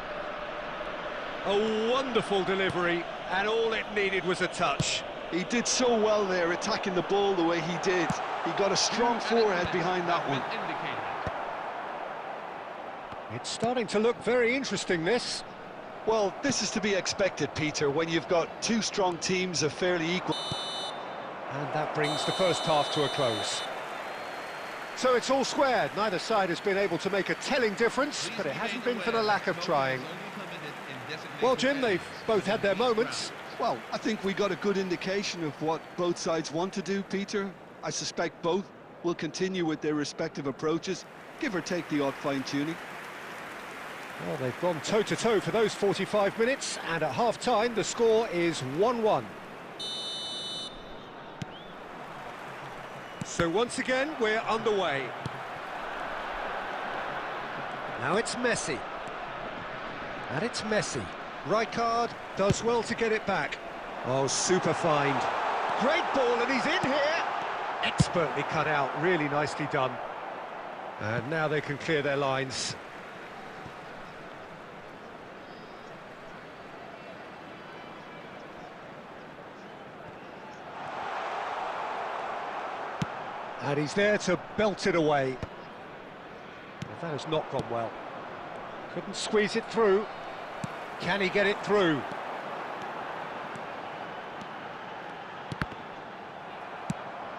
A wonderful delivery, and all it needed was a touch. He did so well there, attacking the ball the way he did. He got a strong forehead behind that one. It's starting to look very interesting, this. Well, this is to be expected, Peter, when you've got two strong teams of fairly equal. And that brings the first half to a close. So it's all squared. Neither side has been able to make a telling difference, but it hasn't been for the lack of trying. Well, Jim, they've both had their moments. Well, I think we got a good indication of what both sides want to do, Peter. I suspect both will continue with their respective approaches, give or take the odd fine-tuning. Well, they've gone toe-to-toe for those 45 minutes, and at half-time the score is 1-1. So once again, we're underway. Now it's Messi. And it's Messi. Rijkaard does well to get it back. Oh, super find. Great ball, and he's in here. Expertly cut out, really nicely done. And now they can clear their lines. And he's there to belt it away. But that has not gone well. Couldn't squeeze it through. Can he get it through?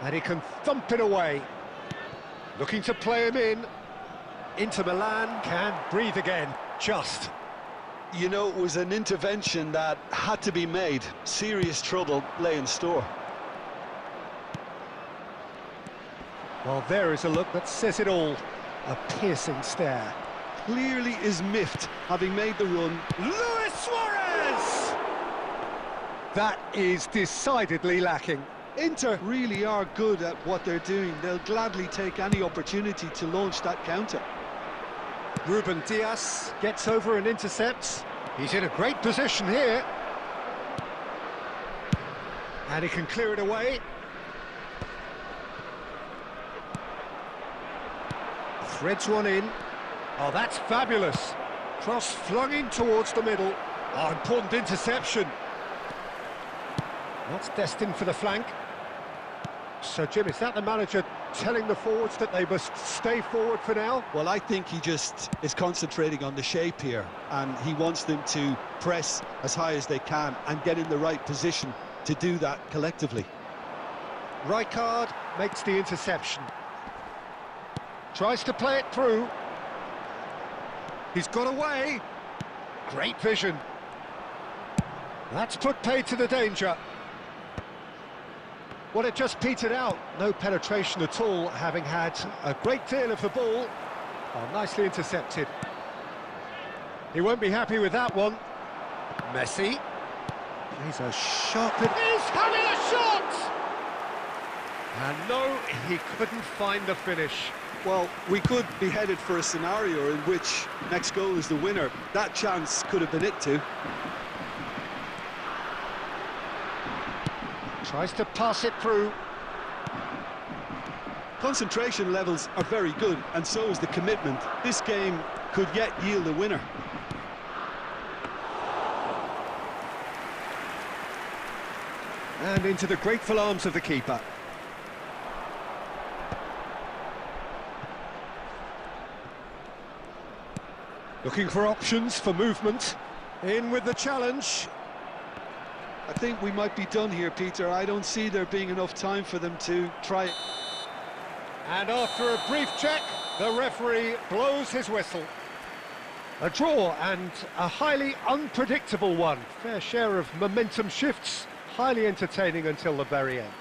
And he can thump it away. Looking to play him in. Inter Milan can breathe again, just. You know, it was an intervention that had to be made. Serious trouble lay in store. Well, there is a look that says it all. A piercing stare. Clearly is miffed, having made the run. Luis Suarez! That is decidedly lacking. Inter really are good at what they're doing. They'll gladly take any opportunity to launch that counter. Ruben Dias gets over and intercepts. He's in a great position here. And he can clear it away. Threads one in. Oh, that's fabulous. Cross flung in towards the middle. Oh, important interception. That's destined for the flank. So, Jim, is that the manager telling the forwards that they must stay forward for now? Well, I think he just is concentrating on the shape here, and he wants them to press as high as they can and get in the right position to do that collectively. Rijkaard makes the interception. Tries to play it through. He's got away. Great vision. That's put paid to the danger. Well, it just petered out. No penetration at all, having had a great deal of the ball. Oh, nicely intercepted. He won't be happy with that one. Messi. He's a shot. He's having a shot! And no, he couldn't find the finish. Well, we could be headed for a scenario in which next goal is the winner. That chance could have been it too. Tries to pass it through. Concentration levels are very good, and so is the commitment. This game could yet yield a winner. And into the grateful arms of the keeper. Looking for options for movement. In with the challenge. I think we might be done here, Peter. I don't see there being enough time for them to try it. And after a brief check, the referee blows his whistle. A draw, and a highly unpredictable one. Fair share of momentum shifts, highly entertaining until the very end.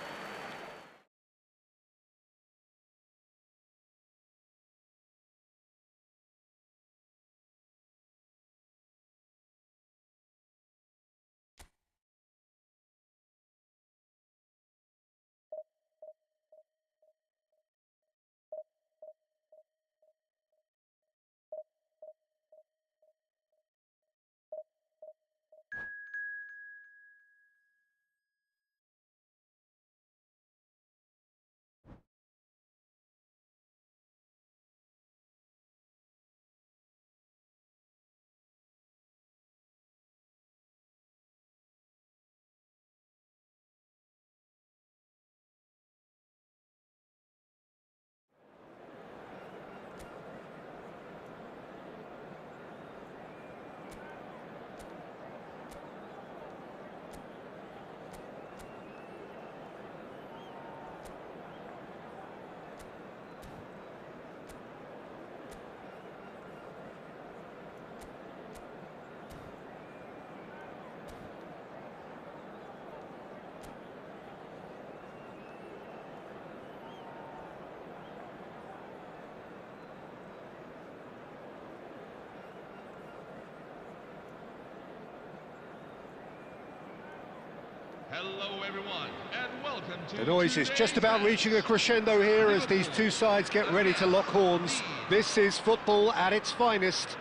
Hello, everyone, and welcome to The noise is just about reaching a crescendo here as these two sides get ready to lock horns. This is football at its finest.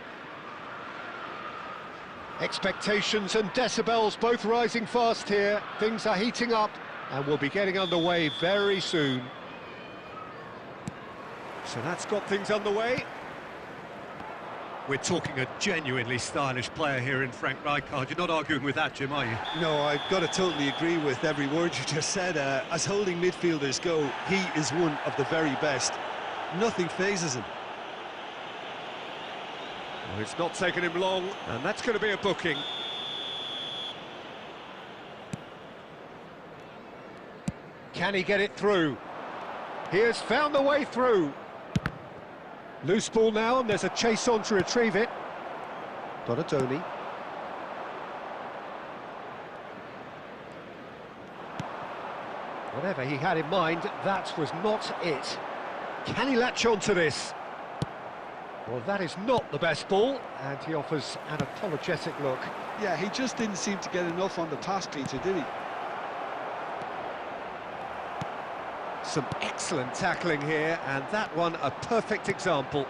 Expectations and decibels both rising fast here. Things are heating up and we'll be getting underway very soon. So that's got things underway. We're talking a genuinely stylish player here in Frank Rijkaard. You're not arguing with that, Jim, are you? No, I've got to totally agree with every word you just said. As holding midfielders go, he is one of the very best. Nothing phases him. Well, it's not taken him long, and that's going to be a booking. Can he get it through? He has found the way through. Loose ball now, and there's a chase on to retrieve it. Donatoni. Whatever he had in mind, that was not it. Can he latch on to this? Well, that is not the best ball, and he offers an apologetic look. Yeah, he just didn't seem to get enough on the pass, Peter, did he? Some excellent tackling here, and that one a perfect example.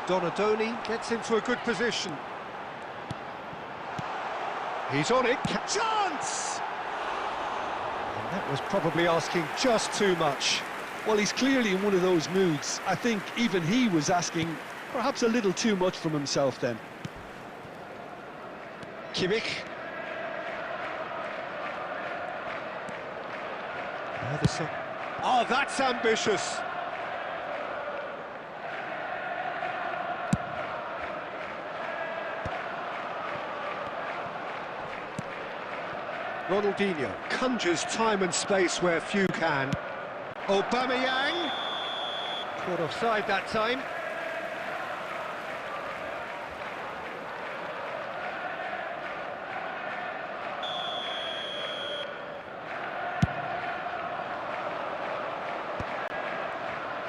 Donadoni gets into a good position. He's on it. Chance! was probably asking just too much. Well, he's clearly in one of those moods. I think even he was asking perhaps a little too much from himself then. Kimmich. Oh, that's ambitious. Ronaldinho conjures time and space where few can. Aubameyang. Caught offside that time.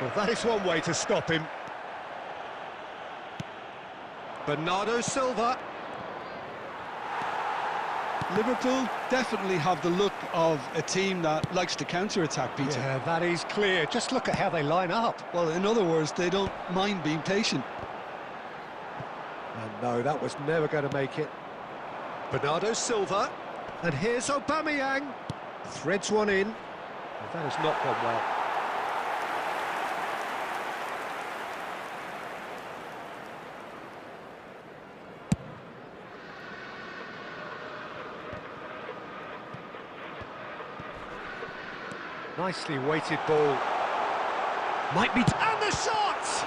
Well, that is one way to stop him. Bernardo Silva. Liverpool definitely have the look of a team that likes to counter-attack, Peter. Yeah, that is clear. Just look at how they line up. Well, in other words, they don't mind being patient. And no, that was never going to make it. Bernardo Silva. And here's Aubameyang. Threads one in. Well, that has not gone well. Nicely weighted ball. Might be... And the shot!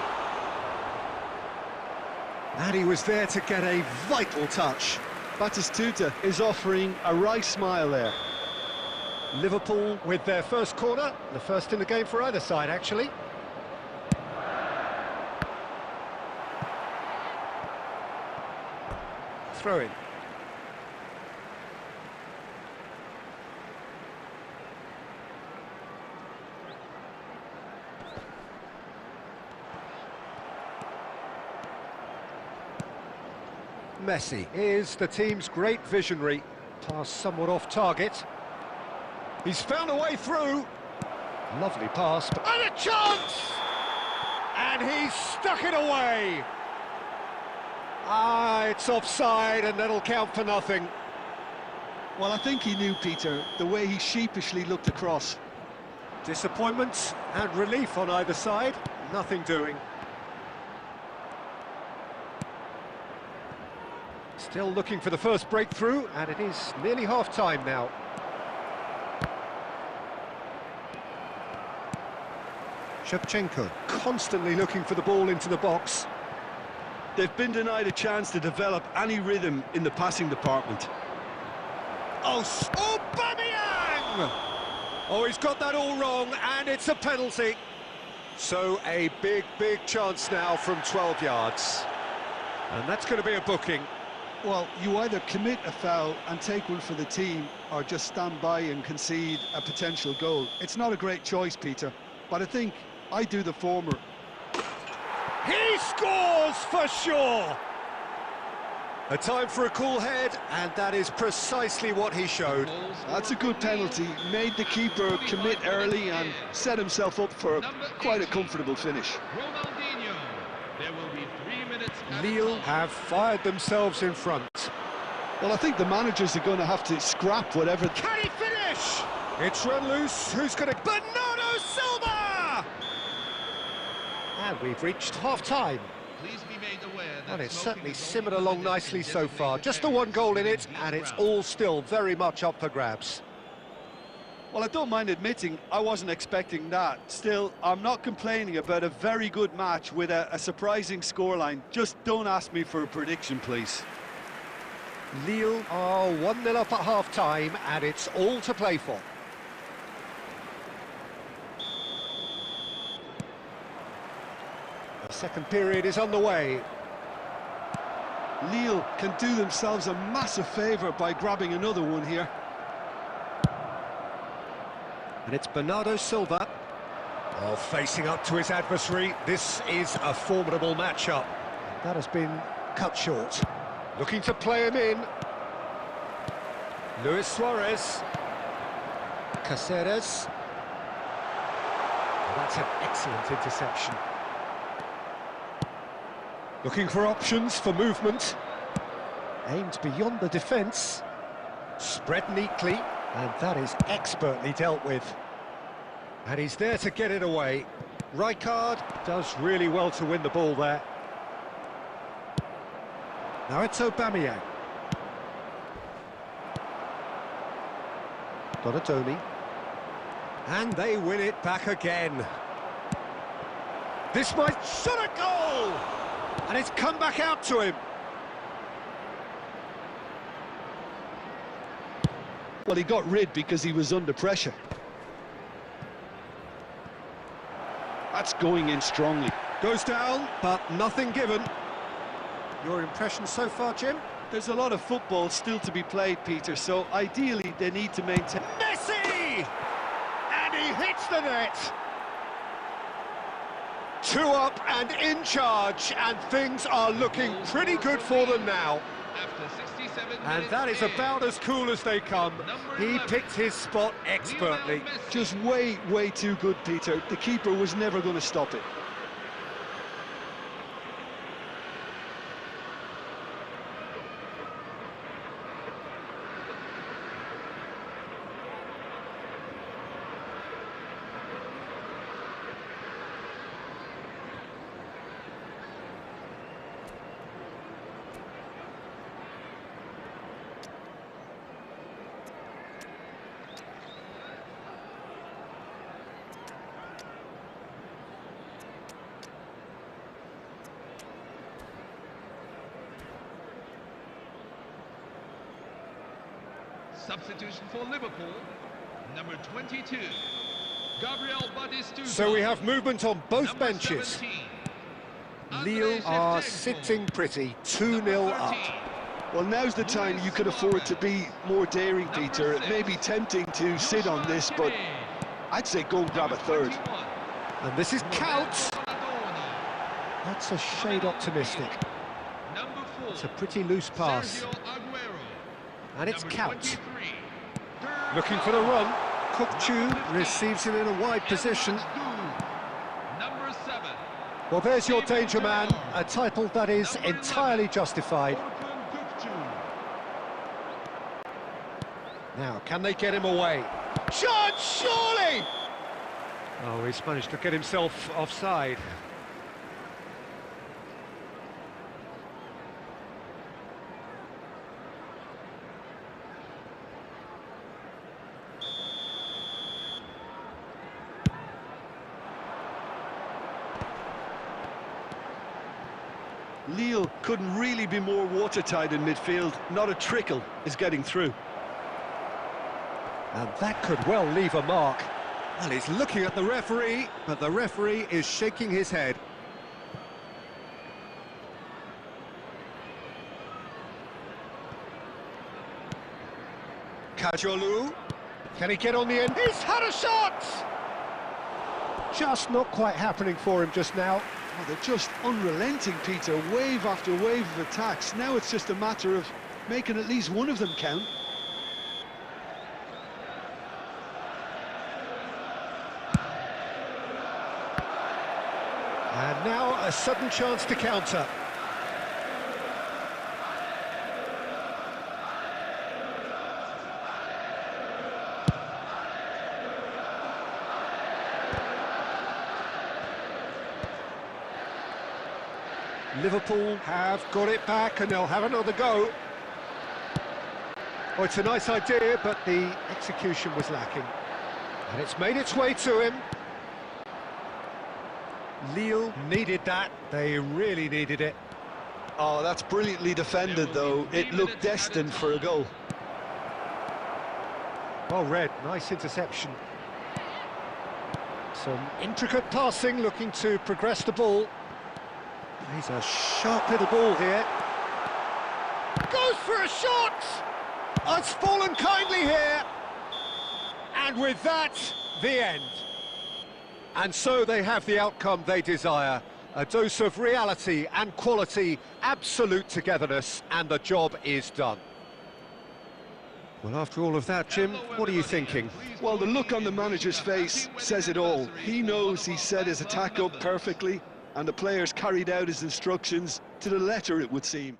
And he was there to get a vital touch. Batistuta is offering a wry smile there. Liverpool with their first corner. The first in the game for either side, actually. Throw in. Messi is the team's great visionary. Pass somewhat off target. He's found a way through. Lovely pass. And a chance! And he's stuck it away. Ah, it's offside and that'll count for nothing. Well, I think he knew, Peter, the way he sheepishly looked across. Disappointment and relief on either side. Nothing doing. Still looking for the first breakthrough, and it is nearly half-time now. Shevchenko constantly looking for the ball into the box. They've been denied a chance to develop any rhythm in the passing department. Oh, Aubameyang! Oh, he's got that all wrong, and it's a penalty. So a big chance now from 12 yards. And that's going to be a booking. Well, you either commit a foul and take one for the team, or just stand by and concede a potential goal. It's not a great choice, Peter, but I think I do the former. He scores for sure! A time for a cool head, and that is precisely what he showed. That's a good penalty. Made the keeper commit early and set himself up for quite a comfortable finish. Ronaldinho. There will be 3 minutes. Lille have fired themselves in front. Well, I think the managers are going to have to scrap whatever... Can he finish? It's run loose. Who's going to... Bernardo Silva! And we've reached half-time. Please be made aware that And it's smoking certainly is simmered only along permitted nicely in so far. designated Just the one goal in it, areas and it's ground. all still very much up for grabs. Well, I don't mind admitting I wasn't expecting that. Still, I'm not complaining about a very good match with a surprising scoreline. Just don't ask me for a prediction, please. Lille are 1-0 up at half-time, and it's all to play for. The second period is underway. Lille can do themselves a massive favour by grabbing another one here. And it's Bernardo Silva. Oh, facing up to his adversary. This is a formidable matchup. That has been cut short. Looking to play him in. Luis Suarez. Caceres. Oh, that's an excellent interception. Looking for options for movement. Aimed beyond the defence. Spread neatly. And that is expertly dealt with. And he's there to get it away. Rijkaard does really well to win the ball there. Now it's Aubameyang. Donatoni. And they win it back again. This might shot a goal! And it's come back out to him. Well, he got rid because he was under pressure. That's going in strongly. Goes down, but nothing given. Your impression so far, Jim? There's a lot of football still to be played, Peter, so ideally they need to maintain... Messi! And he hits the net! 2 up and in charge, and things are looking pretty good for them now. After 67 And minutes that is played, about as cool as they come. He 11. picked his spot expertly. Lionel Messi. Just way too good, Peter. The keeper was never going to stop it. Substitution for Liverpool, number 22, Gabriel Batistuta. So we have movement on both Number benches. 17, Lille Andrei are Shevchenko. sitting pretty, 2-0 Number up. 13, Well, now's the time you could afford to be more daring, Peter. It may be tempting to sit on this, but I'd say go and grab a third. 21, And this is Count. Donadoni. That's a shade optimistic. Number 4, It's a pretty loose pass. Sergio Aguero. And it's Number Count. 23, Looking for the run. Kukcu receives it in a wide position. Number 7, Well, there's your danger man. A title that is entirely justified. Now, can they get him away? Shot, surely! Oh, he's managed to get himself offside. Lille couldn't really be more watertight in midfield. Not a trickle is getting through. And that could well leave a mark. Well, he's looking at the referee, but the referee is shaking his head. Kajolu. Can he get on the end? He's had a shot! Just not quite happening for him just now. Oh, they're just unrelenting, Peter. Wave after wave of attacks. Now it's just a matter of making at least one of them count. And now a sudden chance to counter. Liverpool have got it back and they'll have another go. Oh, it's a nice idea, but the execution was lacking. And it's made its way to him. Lille needed that. They really needed it. Oh, that's brilliantly defended, though. It looked destined for a goal. Well read, nice interception. Some intricate passing, looking to progress the ball. He's a sharp little ball here. Goes for a shot! Oh, it's fallen kindly here. And with that, the end. And so they have the outcome they desire. A dose of reality and quality, absolute togetherness, and the job is done. Well, after all of that, Jim, what are you thinking? Well, the look on the manager's face says it all. He knows he set his attack up perfectly, and the players carried out his instructions to the letter, it would seem.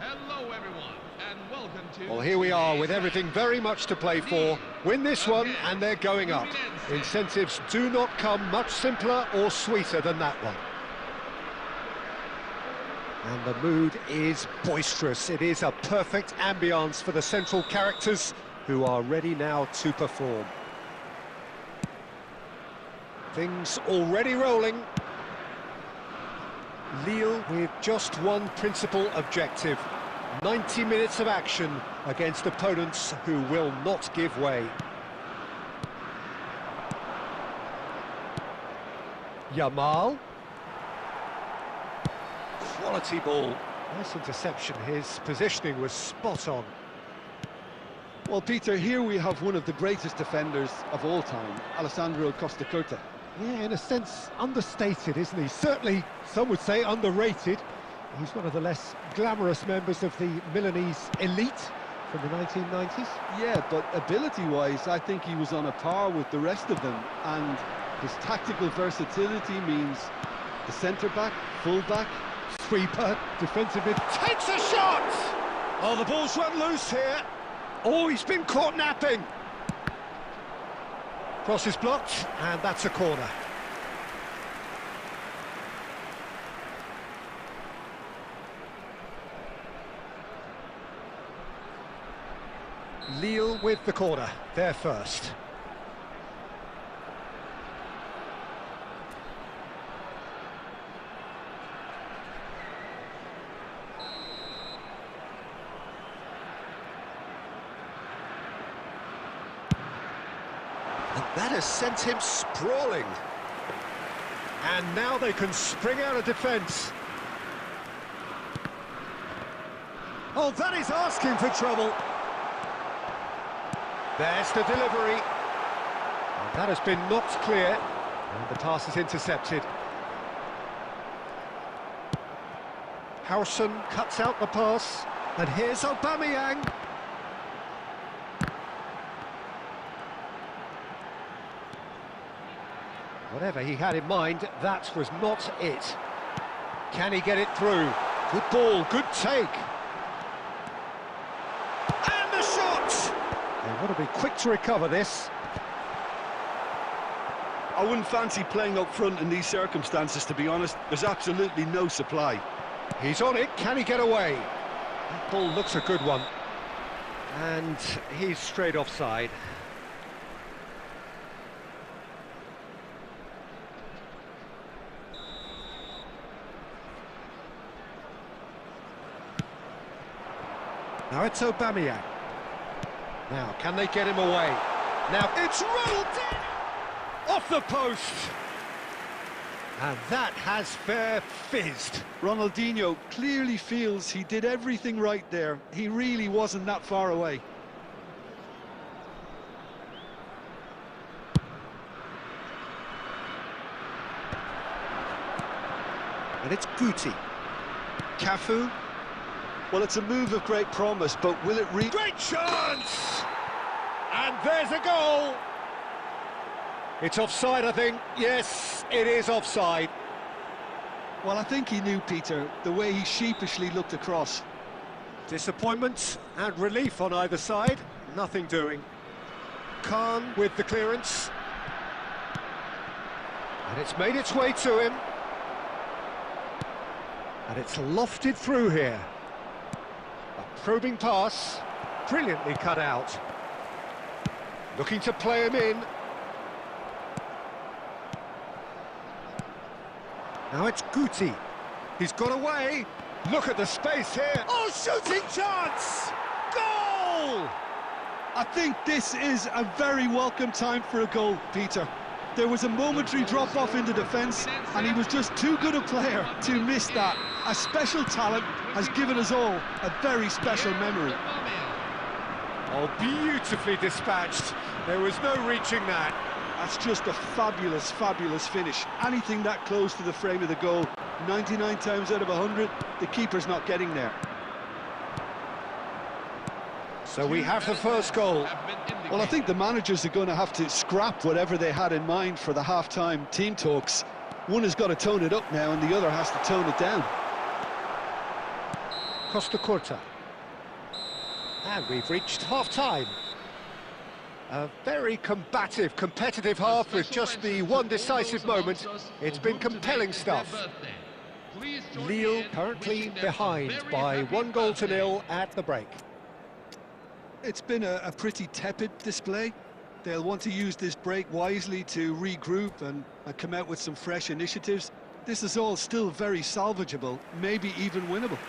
Hello, everyone, and welcome to... Well, here we are with everything very much to play for. Win this one and they're going up. Incentives do not come much simpler or sweeter than that one. And the mood is boisterous. It is a perfect ambience for the central characters who are ready now to perform. Things already rolling. Lille with just one principal objective. 90 minutes of action against opponents who will not give way. Yamal. Quality ball. Nice interception. His positioning was spot on. Well, Peter, here we have one of the greatest defenders of all time, Alessandro Costacurta. Yeah, in a sense, understated, isn't he? Certainly, some would say underrated. He's one of the less glamorous members of the Milanese elite from the 1990s. Yeah, but ability-wise, I think he was on a par with the rest of them, and his tactical versatility means the centre-back, full-back, Sweeper, defensive mid, takes a shot! Oh, the ball's run loose here. Oh, he's been caught napping. Cross is blocked, and that's a corner. Lille with the corner, they're first. And that has sent him sprawling. And now they can spring out of defence. Oh, that is asking for trouble. There's the delivery. And that has been knocked clear. And the pass is intercepted. Howson cuts out the pass. And here's Aubameyang. Whatever he had in mind, that was not it. Can he get it through? Good ball, good take. And the shot! They want to be quick to recover this. I wouldn't fancy playing up front in these circumstances, to be honest. There's absolutely no supply. He's on it, can he get away? That ball looks a good one. And he's straight offside. Now it's Aubameyang. Now, can they get him away? Now, it's rolled in! Off the post! And that has fair fizzed. Ronaldinho clearly feels he did everything right there. He really wasn't that far away. And it's Guti. Cafu. Well, it's a move of great promise, but will it reach? Great chance! And there's a goal! It's offside, I think. Yes, it is offside. Well, I think he knew, Peter, the way he sheepishly looked across. Disappointment and relief on either side. Nothing doing. Khan with the clearance. And it's made its way to him. And it's lofted through here. A probing pass, brilliantly cut out. Looking to play him in. Now it's Guti. He's got away. Look at the space here. Oh, shooting chance! Goal! I think this is a very welcome time for a goal, Peter. There was a momentary drop-off into defence, and he was just too good a player to miss that. A special talent has given us all a very special memory. Oh, beautifully dispatched. There was no reaching that. That's just a fabulous, fabulous finish. Anything that close to the frame of the goal, 99 times out of 100, the keeper's not getting there. So we have the first goal. Well, I think the managers are going to have to scrap whatever they had in mind for the half-time team talks. One has got to tone it up now and the other has to tone it down. Costa Curta. And we've reached half-time. A very combative, competitive half with just the one decisive moment. It's been compelling stuff. Lille currently behind by 1-0 at the break. It's been a pretty tepid display. They'll want to use this break wisely to regroup and come out with some fresh initiatives. This is all still very salvageable, maybe even winnable.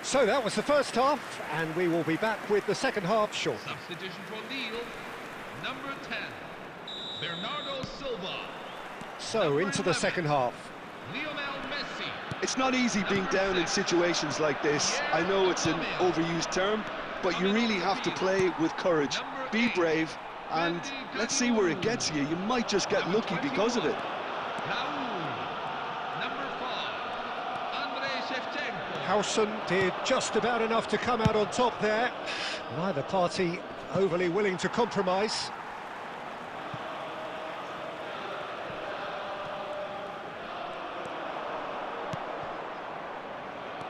So that was the first half, and we will be back with the second half shortly. Substitution for Lille, number 10, Bernardo Silva. So into the second half. Lionel Messi. It's not easy being down in situations like this. I know it's an overused term, but you really have to play with courage. Be brave, and let's see where it gets you. You might just get lucky because of it. Howson did just about enough to come out on top there. Neither party overly willing to compromise.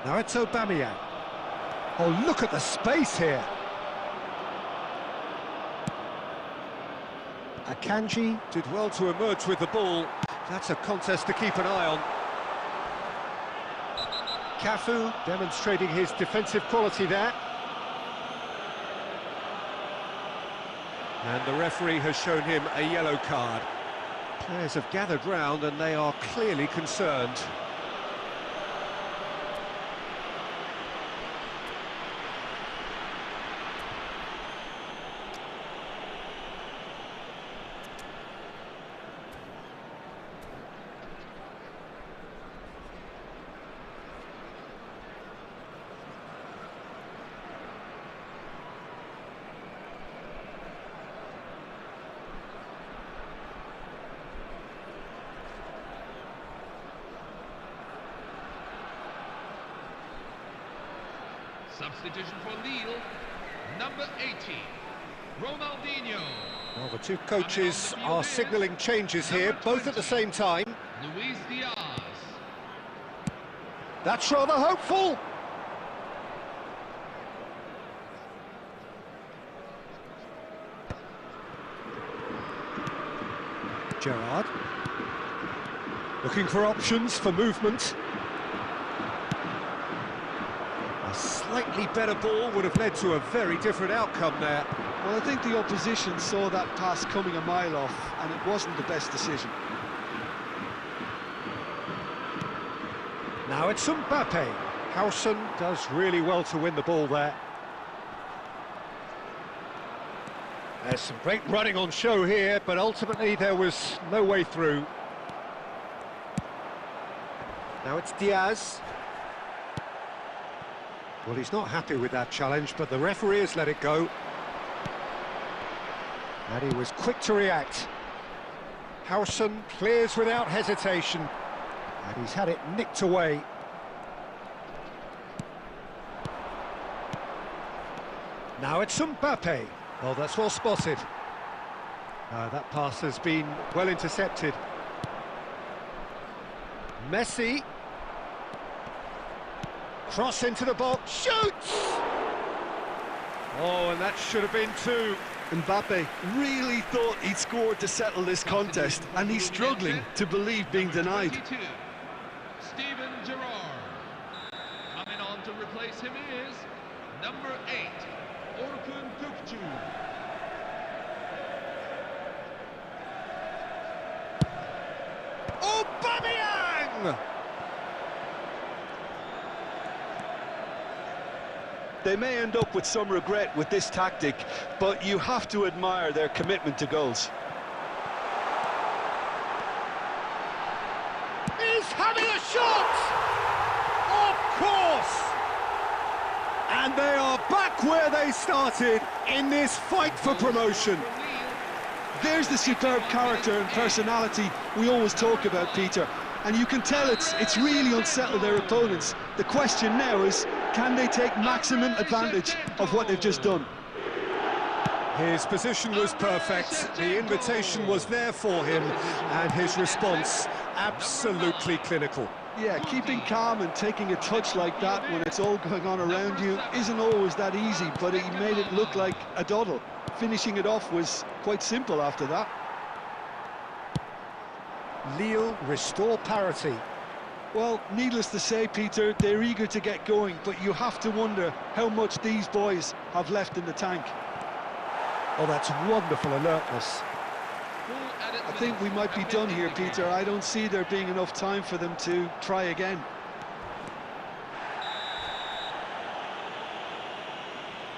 Now it's Aubameyang. Oh, look at the space here. Akanji did well to emerge with the ball. That's a contest to keep an eye on. Cafu demonstrating his defensive quality there. And the referee has shown him a yellow card. Players have gathered round and they are clearly concerned. Substitution for Lille, number 80, Ronaldinho. Well, the two coaches are signalling changes here, both at the same time. Luis Diaz. That's rather hopeful. Gerrard. Looking for options for movement. A slightly better ball would have led to a very different outcome there. Well, I think the opposition saw that pass coming a mile off, and it wasn't the best decision. Now it's Sampai. Howson does really well to win the ball there. There's some great running on show here, but ultimately there was no way through. Now it's Diaz. Well, he's not happy with that challenge, but the referee has let it go. And he was quick to react. Howson clears without hesitation. And he's had it nicked away. Now it's Sampai. Well, that's well spotted. That pass has been well intercepted. Messi. Cross into the box, shoots! Oh, and that should have been two. Mbappe really thought he'd scored to settle this contest, and he's struggling to believe being denied. 22, Steven Gerrard. Coming on to replace him is number 8, Orkun Kökçü. Aubameyang! They may end up with some regret with this tactic, but you have to admire their commitment to goals. He's having a shot! Of course! And they are back where they started in this fight for promotion. There's the superb character and personality we always talk about, Peter. And you can tell it's really unsettled their opponents. The question now is, can they take maximum advantage of what they've just done? His position was perfect, the invitation was there for him, and his response absolutely clinical. Yeah, keeping calm and taking a touch like that when it's all going on around you isn't always that easy, but he made it look like a doddle. Finishing it off was quite simple after that. Lille restore parity. Well, needless to say, Peter, they're eager to get going, but you have to wonder how much these boys have left in the tank. Oh, that's wonderful alertness. I think we might be done here, Peter. I don't see there being enough time for them to try again.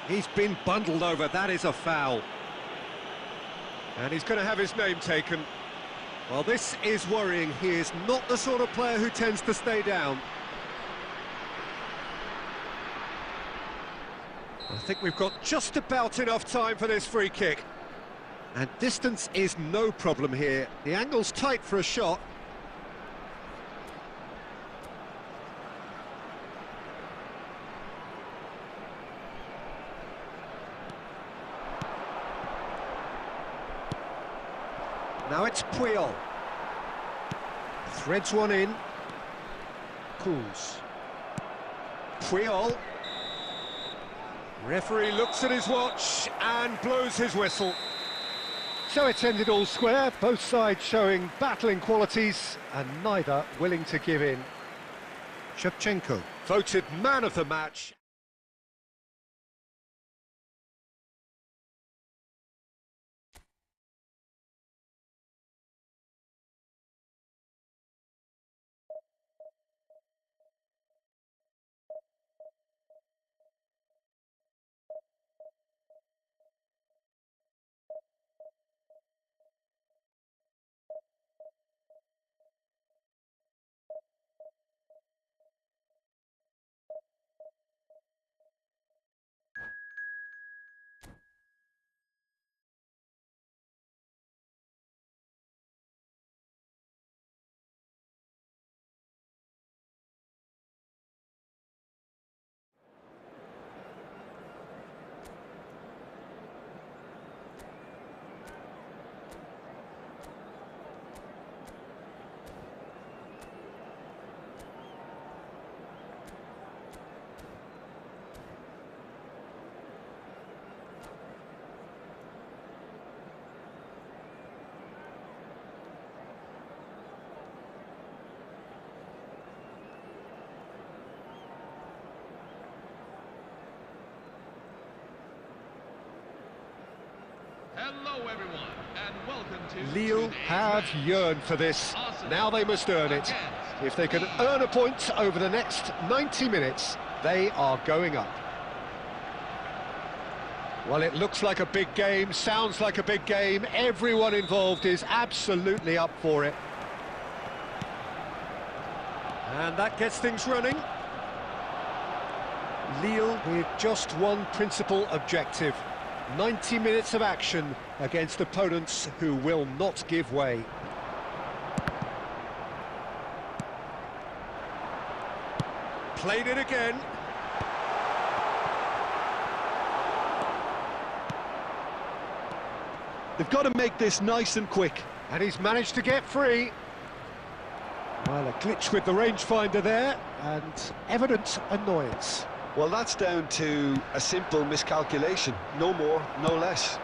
He's been bundled over, that is a foul. And he's going to have his name taken. Well, this is worrying. He is not the sort of player who tends to stay down. I think we've got just about enough time for this free kick. And distance is no problem here. The angle's tight for a shot. Now it's Puyol. Threads one in. Cools. Puyol. Referee looks at his watch and blows his whistle. So it's ended all square, both sides showing battling qualities and neither willing to give in. Shevchenko, voted man of the match. Hello, everyone, and welcome to Lille have yearned for this. Now they must earn it. If they can earn a point over the next 90 minutes, they are going up. Well, it looks like a big game, sounds like a big game. Everyone involved is absolutely up for it. And that gets things running. Lille with just one principal objective. 90 minutes of action against opponents who will not give way. Played it again. They've got to make this nice and quick. And he's managed to get free. Well, a glitch with the rangefinder there, and evident annoyance. Well, that's down to a simple miscalculation. No more, no less.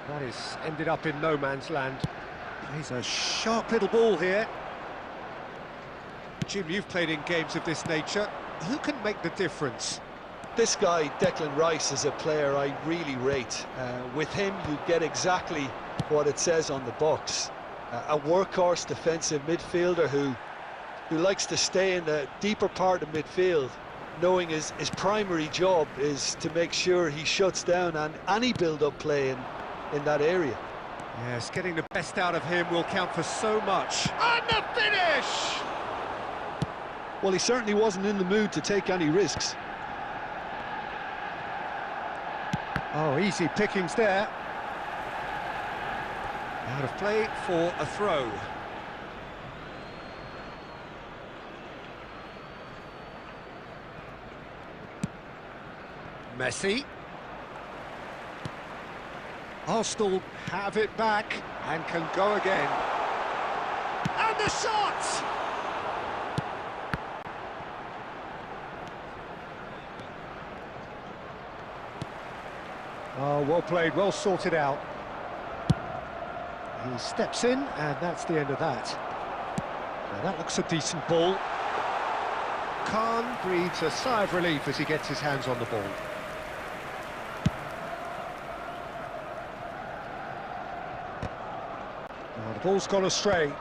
That is ended up in no man's land. He's a sharp little ball here. Jim, you've played in games of this nature. Who can make the difference? This guy, Declan Rice, is a player I really rate. With him, you get exactly what it says on the box. A workhorse defensive midfielder who likes to stay in the deeper part of midfield, knowing his primary job is to make sure he shuts down any build-up play in that area. Yes, getting the best out of him will count for so much. And the finish! Well, he certainly wasn't in the mood to take any risks. Oh, easy pickings there. Out of play for a throw. Messi. Arsenal have it back and can go again. And the shot! Oh, well played, well sorted out. He steps in, and that's the end of that. Now that looks a decent ball. Khan breathes a sigh of relief as he gets his hands on the ball. Oh, the ball's gone astray.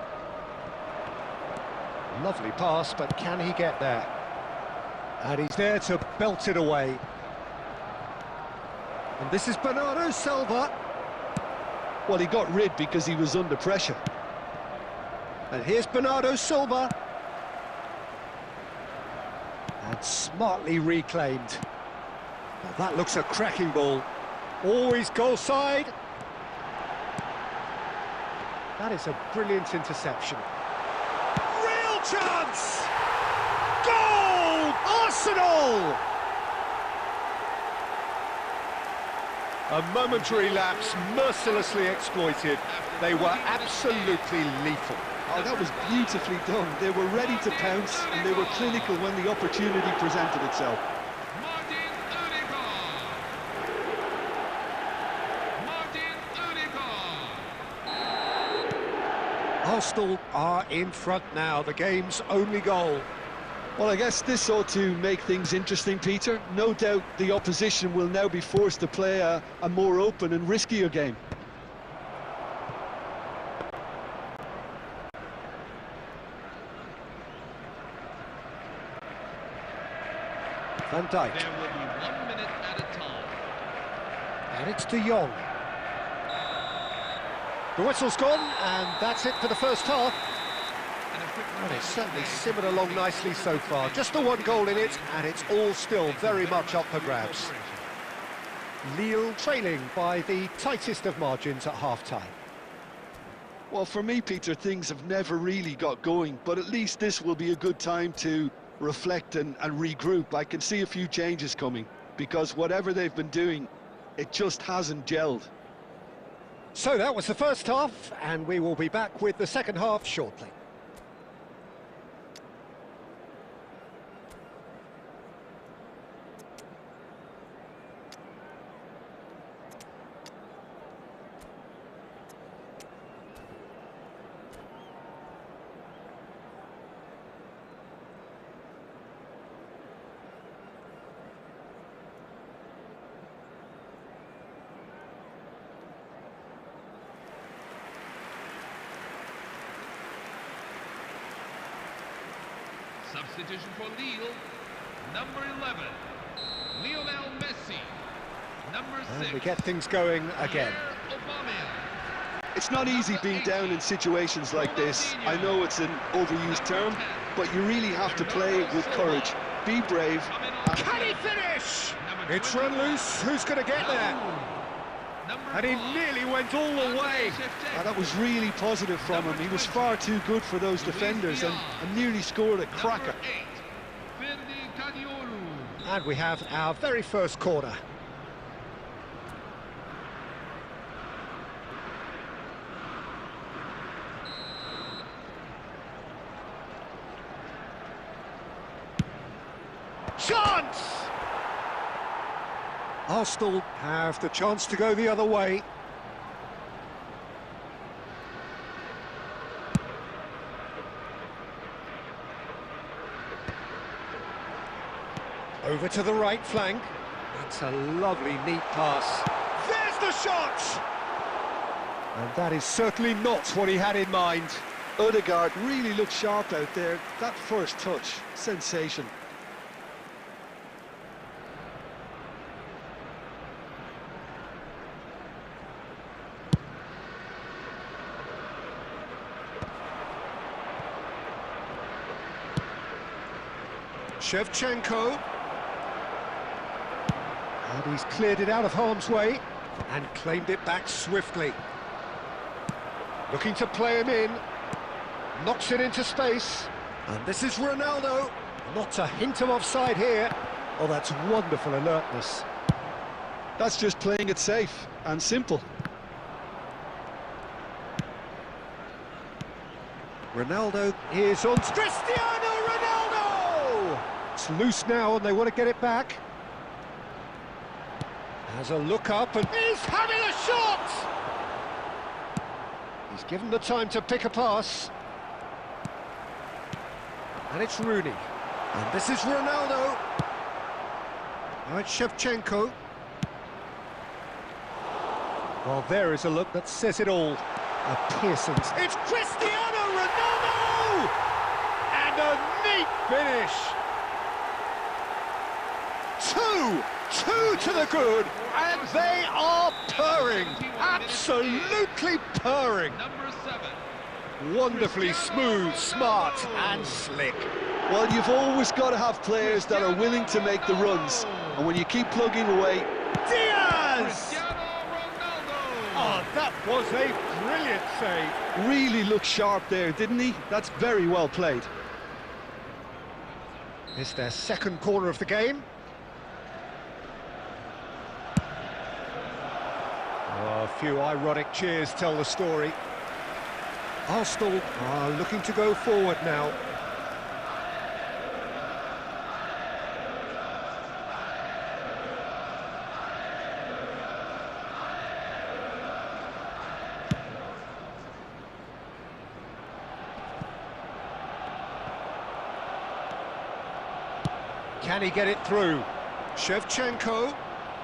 Lovely pass, but can he get there? And he's there to belt it away. And this is Bernardo Silva. Well, he got rid because he was under pressure. And here's Bernardo Silva. And smartly reclaimed. Well, that looks a cracking ball. Always goal side. That is a brilliant interception. Real chance! Goal! Arsenal! A momentary lapse, mercilessly exploited. They were absolutely lethal. Oh, that was beautifully done. They were ready to pounce, and they were clinical when the opportunity presented itself. Martin Odegaard. Arsenal are in front now, the game's only goal. Well, I guess this ought to make things interesting, Peter. No doubt the opposition will now be forced to play a more open and riskier game. Van Dijk. There will be 1 minute at a time. And it's De Jong. The whistle's gone, and that's it for the first half. And a quick Well, it's reminder certainly today, simmered along nicely so far. Just the one goal in it, and it's all still very much up for grabs. Lille trailing by the tightest of margins at half-time. Well, for me, Peter, things have never really got going, but at least this will be a good time to reflect and regroup. I can see a few changes coming, because whatever they've been doing, it just hasn't gelled. So that was the first half, and we will be back with the second half shortly. Substitution for Lille, number 11, Lionel Messi, number 6. And we get things going again. Aubameyang. It's not easy being down in situations like this. I know it's an overused term, but you really have to play with courage. Be brave. Can he finish? It's run loose. Who's going to get there? And he nearly went all the way. That was really positive from him. He was far too good for those defenders and nearly scored a cracker. And we have our very first corner. Chance! Arsenal have the chance to go the other way. Over to the right flank. That's a lovely, neat pass. There's the shot! And that is certainly not what he had in mind. Odegaard really looked sharp out there. That first touch, sensation. Shevchenko. And he's cleared it out of harm's way and claimed it back swiftly. Looking to play him in. Knocks it into space. And this is Ronaldo. Not a hint of offside here. Oh, that's wonderful alertness. That's just playing it safe and simple. Ronaldo is on. Cristiano Ronaldo! It's loose now and they want to get it back. Has a look up and he's having a shot! He's given the time to pick a pass. And it's Rooney. And this is Ronaldo. Now it's Shevchenko. Well, there is a look that says it all. Pearson's. It's Cristiano Ronaldo! And a neat finish. Two to the good, and they are purring. Absolutely purring. Number 7. Wonderfully smooth, smart, and slick. Well, you've always got to have players that are willing to make the runs, and when you keep plugging away... Diaz! Cristiano Ronaldo! Oh, that was a brilliant save. Really looked sharp there, didn't he? That's very well played. It's their second corner of the game. Oh, a few ironic cheers tell the story. Arsenal are looking to go forward now. Can he get it through? Shevchenko.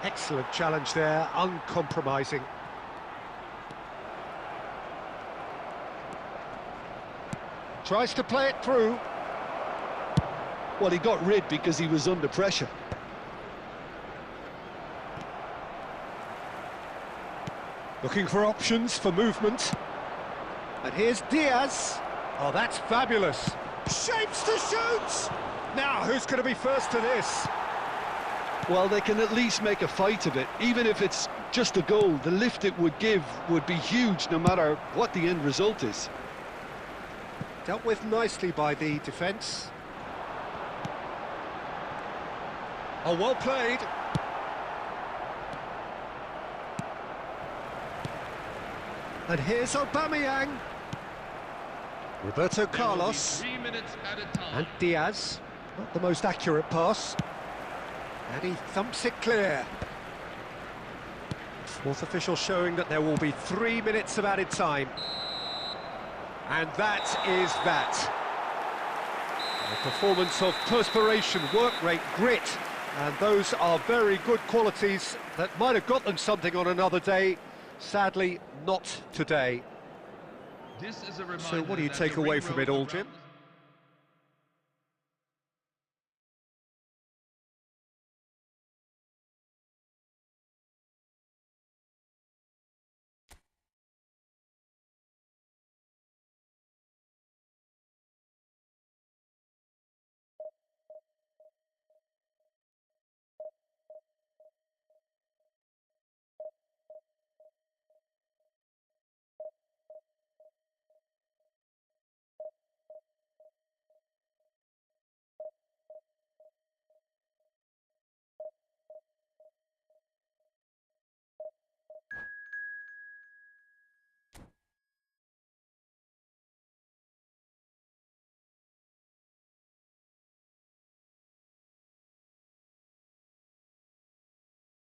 Excellent challenge there, uncompromising. Tries to play it through. Well, he got rid because he was under pressure. Looking for options for movement. And here's Diaz. Oh, that's fabulous. Shapes to shoot! Now, who's going to be first to this? Well, they can at least make a fight of it. Even if it's just a goal, the lift it would give would be huge no matter what the end result is. Dealt with nicely by the defence. Oh, well played. And here's Aubameyang. Roberto Carlos. 3 minutes at a time. And Diaz. Not the most accurate pass. And he thumps it clear. Fourth official showing that there will be 3 minutes of added time. And that is that. A performance of perspiration, work rate, grit. And those are very good qualities that might have got them something on another day. Sadly, not today. This is a reminder So what do you that take the away ring from road it all, around Jim?